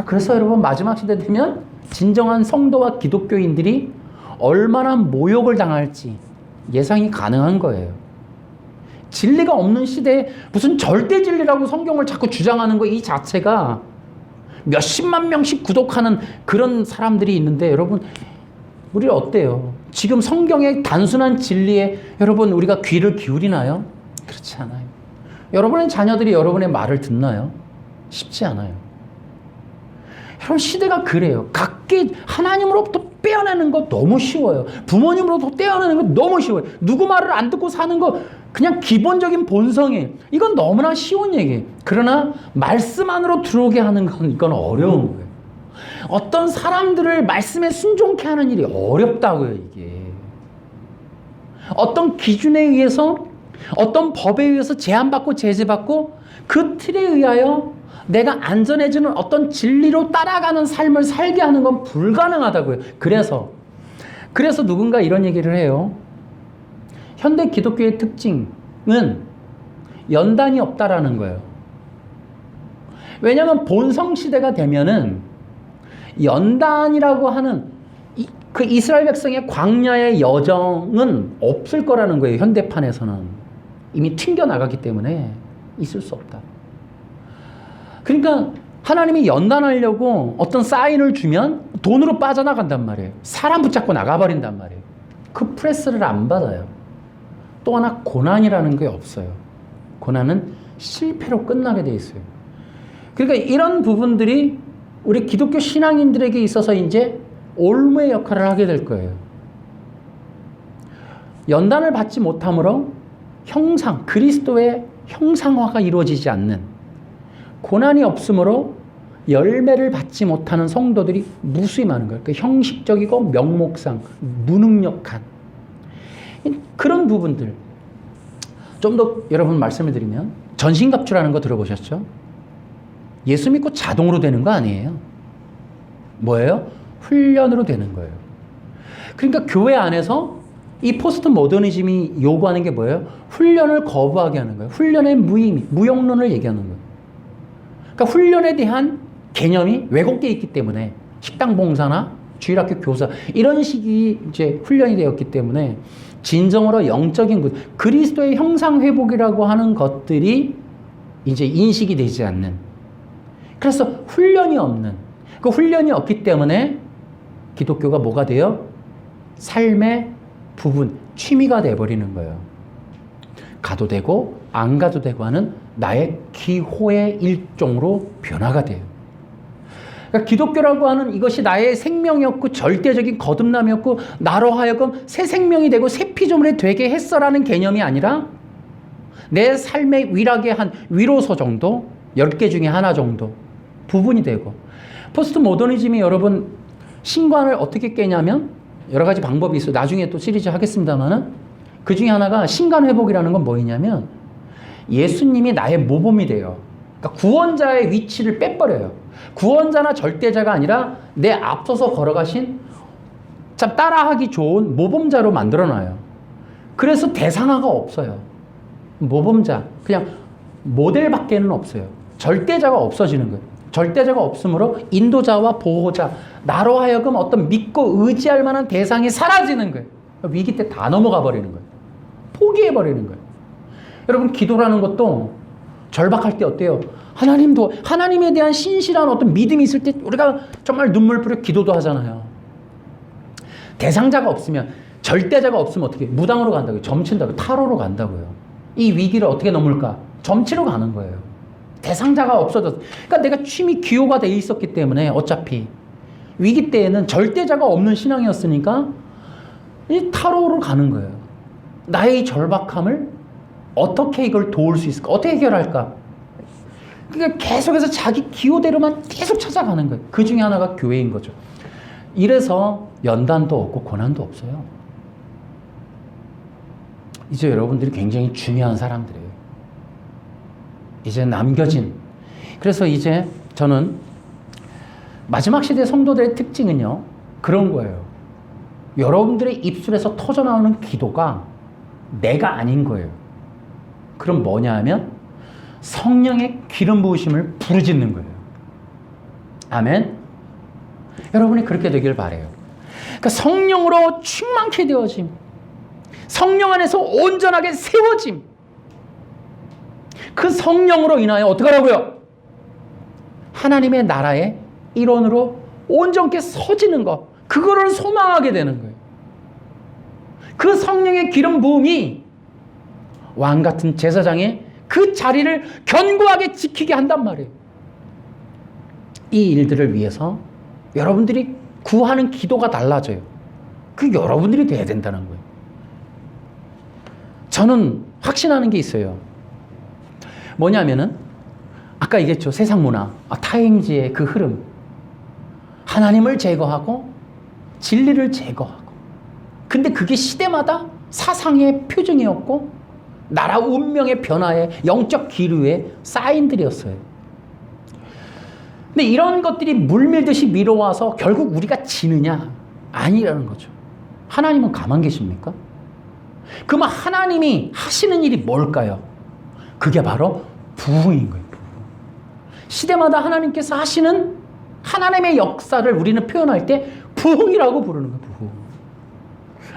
그래서 여러분, 마지막 시대 되면 진정한 성도와 기독교인들이 얼마나 모욕을 당할지 예상이 가능한 거예요. 진리가 없는 시대에 무슨 절대 진리라고 성경을 자꾸 주장하는 거 이 자체가 몇십만 명씩 구독하는 그런 사람들이 있는데 여러분, 우리 어때요? 지금 성경의 단순한 진리에 여러분 우리가 귀를 기울이나요? 그렇지 않아요. 여러분의 자녀들이 여러분의 말을 듣나요? 쉽지 않아요. 여러분, 시대가 그래요. 각기 하나님으로부터 떼어내는 거 너무 쉬워요. 부모님으로부터 떼어내는 거 너무 쉬워요. 누구 말을 안 듣고 사는 거 그냥 기본적인 본성이에요. 이건 너무나 쉬운 얘기예요. 그러나 말씀 안으로 들어오게 하는 건 이건 어려운 거예요. 어떤 사람들을 말씀에 순종케 하는 일이 어렵다고요, 이게. 어떤 기준에 의해서, 어떤 법에 의해서 제한받고 제재받고 그 틀에 의하여 내가 안전해지는 어떤 진리로 따라가는 삶을 살게 하는 건 불가능하다고요. 그래서 누군가 이런 얘기를 해요. 현대 기독교의 특징은 연단이 없다라는 거예요. 왜냐하면 본성 시대가 되면은 연단이라고 하는 그 이스라엘 백성의 광야의 여정은 없을 거라는 거예요. 현대판에서는 이미 튕겨나가기 때문에 있을 수 없다. 그러니까 하나님이 연단하려고 어떤 사인을 주면 돈으로 빠져나간단 말이에요. 사람 붙잡고 나가버린단 말이에요. 그 프레스를 안 받아요. 또 하나, 고난이라는 게 없어요. 고난은 실패로 끝나게 돼 있어요. 그러니까 이런 부분들이 우리 기독교 신앙인들에게 있어서 이제 올무의 역할을 하게 될 거예요. 연단을 받지 못함으로 그리스도의 형상화가 이루어지지 않는, 고난이 없으므로 열매를 받지 못하는 성도들이 무수히 많은 거예요. 그러니까 형식적이고 명목상 무능력한 그런 부분들. 좀 더 여러분 말씀을 드리면 전신갑주라는 거 들어보셨죠? 예수 믿고 자동으로 되는 거 아니에요. 뭐예요? 훈련으로 되는 거예요. 그러니까 교회 안에서 이 포스트 모더니즘이 요구하는 게 뭐예요? 훈련을 거부하게 하는 거예요. 훈련의 무용론을 얘기하는 거예요. 그러니까 훈련에 대한 개념이 왜곡되어 있기 때문에 식당 봉사나 주일학교 교사 이런 식이 이제 훈련이 되었기 때문에 진정으로 영적인 그리스도의 형상 회복이라고 하는 것들이 이제 인식이 되지 않는, 그래서 훈련이 없는, 그 훈련이 없기 때문에 기독교가 뭐가 돼요? 삶의 부분, 취미가 돼버리는 거예요. 가도 되고 안 가도 되고 하는 나의 기호의 일종으로 변화가 돼요. 그러니까 기독교라고 하는 이것이 나의 생명이었고 절대적인 거듭남이었고 나로 하여금 새 생명이 되고 새 피조물이 되게 했어라는 개념이 아니라 내 삶의 위락의 한 위로서 정도, 10개 중에 하나 정도 부분이 되고, 포스트 모더니즘이 여러분 신관을 어떻게 깨냐면 여러 가지 방법이 있어요. 나중에 또 시리즈 하겠습니다만은 그 중에 하나가 신관 회복이라는 건 뭐냐면 예수님이 나의 모범이 돼요. 그러니까 구원자의 위치를 빼버려요. 구원자나 절대자가 아니라 내 앞서서 걸어가신 참 따라하기 좋은 모범자로 만들어놔요. 그래서 대상화가 없어요. 모범자, 그냥 모델밖에는 없어요. 절대자가 없어지는 거예요. 절대자가 없으므로 인도자와 보호자, 나로 하여금 어떤 믿고 의지할 만한 대상이 사라지는 거예요. 위기 때 다 넘어가 버리는 거예요. 포기해버리는 거예요. 여러분, 기도라는 것도 절박할 때 어때요? 하나님에 대한 신실한 어떤 믿음이 있을 때 우리가 정말 눈물 뿌려 기도도 하잖아요. 대상자가 없으면, 절대자가 없으면 어떻게? 무당으로 간다고요. 점친다고요. 타로로 간다고요. 이 위기를 어떻게 넘을까? 점치러 가는 거예요. 대상자가 없어졌어. 그러니까 내가 취미 기호가 돼 있었기 때문에 어차피 위기 때에는 절대자가 없는 신앙이었으니까 이 타로로 가는 거예요. 나의 절박함을 어떻게 이걸 도울 수 있을까? 어떻게 해결할까? 그러니까 계속해서 자기 기호대로만 계속 찾아가는 거예요. 그 중에 하나가 교회인 거죠. 이래서 연단도 없고 고난도 없어요. 이제 여러분들이 굉장히 중요한 사람들이에요. 이제 남겨진. 그래서 이제 저는 마지막 시대 성도들의 특징은요, 그런 거예요. 여러분들의 입술에서 터져나오는 기도가 내가 아닌 거예요. 그럼 뭐냐 하면 성령의 기름 부으심을 부르짖는 거예요. 아멘. 여러분이 그렇게 되길 바라요. 그러니까 성령으로 충만케 되어짐, 성령 안에서 온전하게 세워짐, 그 성령으로 인하여 어떻게 하라고요? 하나님의 나라의 일원으로 온전케 서지는 것, 그거를 소망하게 되는 거예요. 그 성령의 기름 부음이 왕 같은 제사장의 그 자리를 견고하게 지키게 한단 말이에요. 이 일들을 위해서 여러분들이 구하는 기도가 달라져요. 그 여러분들이 돼야 된다는 거예요. 저는 확신하는 게 있어요. 뭐냐면은 아까 얘기했죠. 세상 문화, 타행지의 그 흐름. 하나님을 제거하고 진리를 제거하고. 근데 그게 시대마다 사상의 표징이었고 나라 운명의 변화의 영적 기류의 사인들이었어요. 근데 이런 것들이 물밀듯이 밀어와서 결국 우리가 지느냐? 아니라는 거죠. 하나님은 가만 계십니까? 그러면 하나님이 하시는 일이 뭘까요? 그게 바로 부흥인 거예요. 부흥. 시대마다 하나님께서 하시는 하나님의 역사를 우리는 표현할 때 부흥이라고 부르는 거예요. 부흥.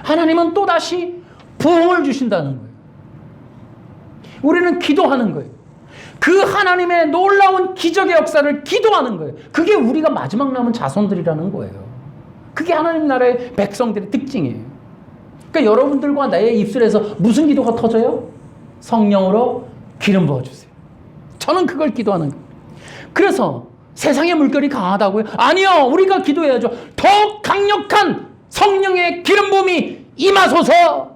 하나님은 또다시 부흥을 주신다는 거예요. 우리는 기도하는 거예요. 그 하나님의 놀라운 기적의 역사를 기도하는 거예요. 그게 우리가 마지막 남은 자손들이라는 거예요. 그게 하나님 나라의 백성들의 특징이에요. 그러니까 여러분들과 나의 입술에서 무슨 기도가 터져요? 성령으로 기름 부어주세요. 저는 그걸 기도하는 거예요. 그래서 세상의 물결이 강하다고요? 아니요. 우리가 기도해야죠. 더 강력한 성령의 기름 부음이 임하소서.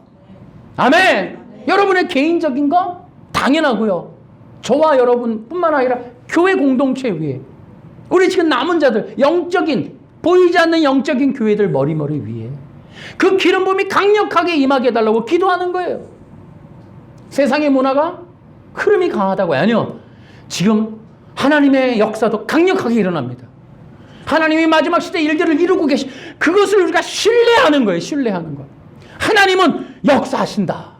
아멘. 여러분의 개인적인 거 당연하고요. 저와 여러분뿐만 아니라 교회 공동체 위에 우리 지금 남은 자들 영적인 보이지 않는 영적인 교회들 머리머리 위에 그 기름 부음이 강력하게 임하게 해달라고 기도하는 거예요. 세상의 문화가 흐름이 강하다고요? 아니요. 지금 하나님의 역사도 강력하게 일어납니다. 하나님이 마지막 시대 일들을 이루고 계신 그것을 우리가 신뢰하는 거예요. 신뢰하는 거. 하나님은 역사하신다.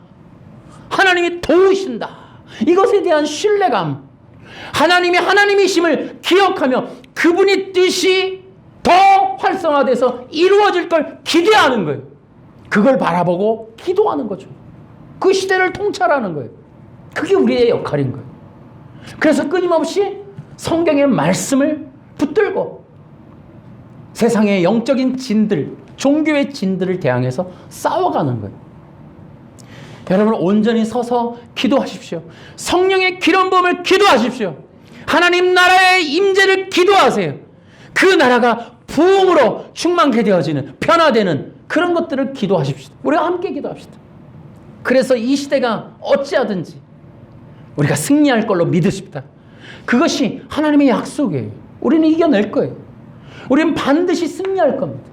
하나님이 도우신다. 이것에 대한 신뢰감, 하나님이 하나님이심을 기억하며 그분의 뜻이 더 활성화돼서 이루어질 걸 기대하는 거예요. 그걸 바라보고 기도하는 거죠. 그 시대를 통찰하는 거예요. 그게 우리의 역할인 거예요. 그래서 끊임없이 성경의 말씀을 붙들고 세상의 영적인 진들, 종교의 진들을 대항해서 싸워가는 거예요. 여러분 온전히 서서 기도하십시오. 성령의 기름 부음을 기도하십시오. 하나님 나라의 임재를 기도하세요. 그 나라가 부흥으로 충만케 되어지는 변화되는 그런 것들을 기도하십시오. 우리가 함께 기도합시다. 그래서 이 시대가 어찌하든지 우리가 승리할 걸로 믿으십니다. 그것이 하나님의 약속이에요. 우리는 이겨낼 거예요. 우리는 반드시 승리할 겁니다.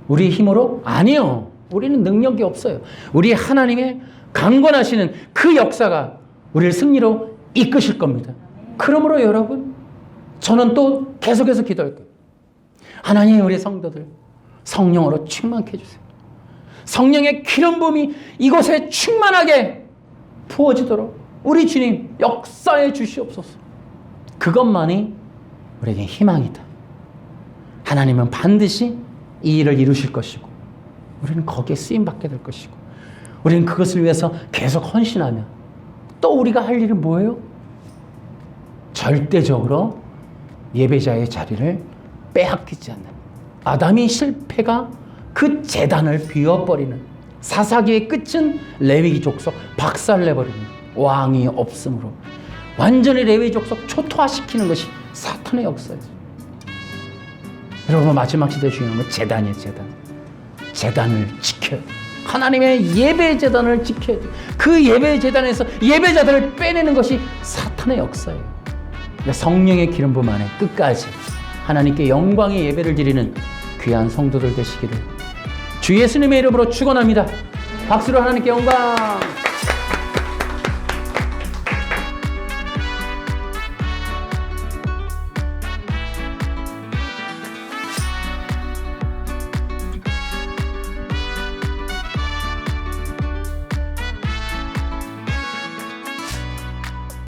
우리의 힘으로? 아니요. 우리는 능력이 없어요. 우리 하나님의 강권하시는 그 역사가 우리를 승리로 이끄실 겁니다. 그러므로 여러분, 저는 또 계속해서 기도할 거예요. 하나님, 우리 성도들 성령으로 충만케 해주세요. 성령의 기름 부음이 이곳에 충만하게 부어지도록 우리 주님 역사해 주시옵소서. 그것만이 우리에게 희망이다. 하나님은 반드시 이 일을 이루실 것이고 우리는 거기에 쓰임받게 될 것이고 우리는 그것을 위해서 계속 헌신하면 또 우리가 할 일은 뭐예요? 절대적으로 예배자의 자리를 빼앗기지 않는, 아담이 실패가 그 제단을 비워버리는, 사사기의 끝은 레위기 족속 박살내버리는, 왕이 없으므로 완전히 레위기 족속 초토화시키는 것이 사탄의 역사죠. 여러분, 마지막 시대에 중요한 건 제단이에요. 제단을 지켜야 돼요. 하나님의 예배 제단을 지켜야 돼요. 그 예배 제단에서 예배자들을 빼내는 것이 사탄의 역사예요. 성령의 기름 부음 안에 끝까지 하나님께 영광의 예배를 드리는 귀한 성도들 되시기를 주 예수님의 이름으로 축원합니다. 박수로 하나님께 영광.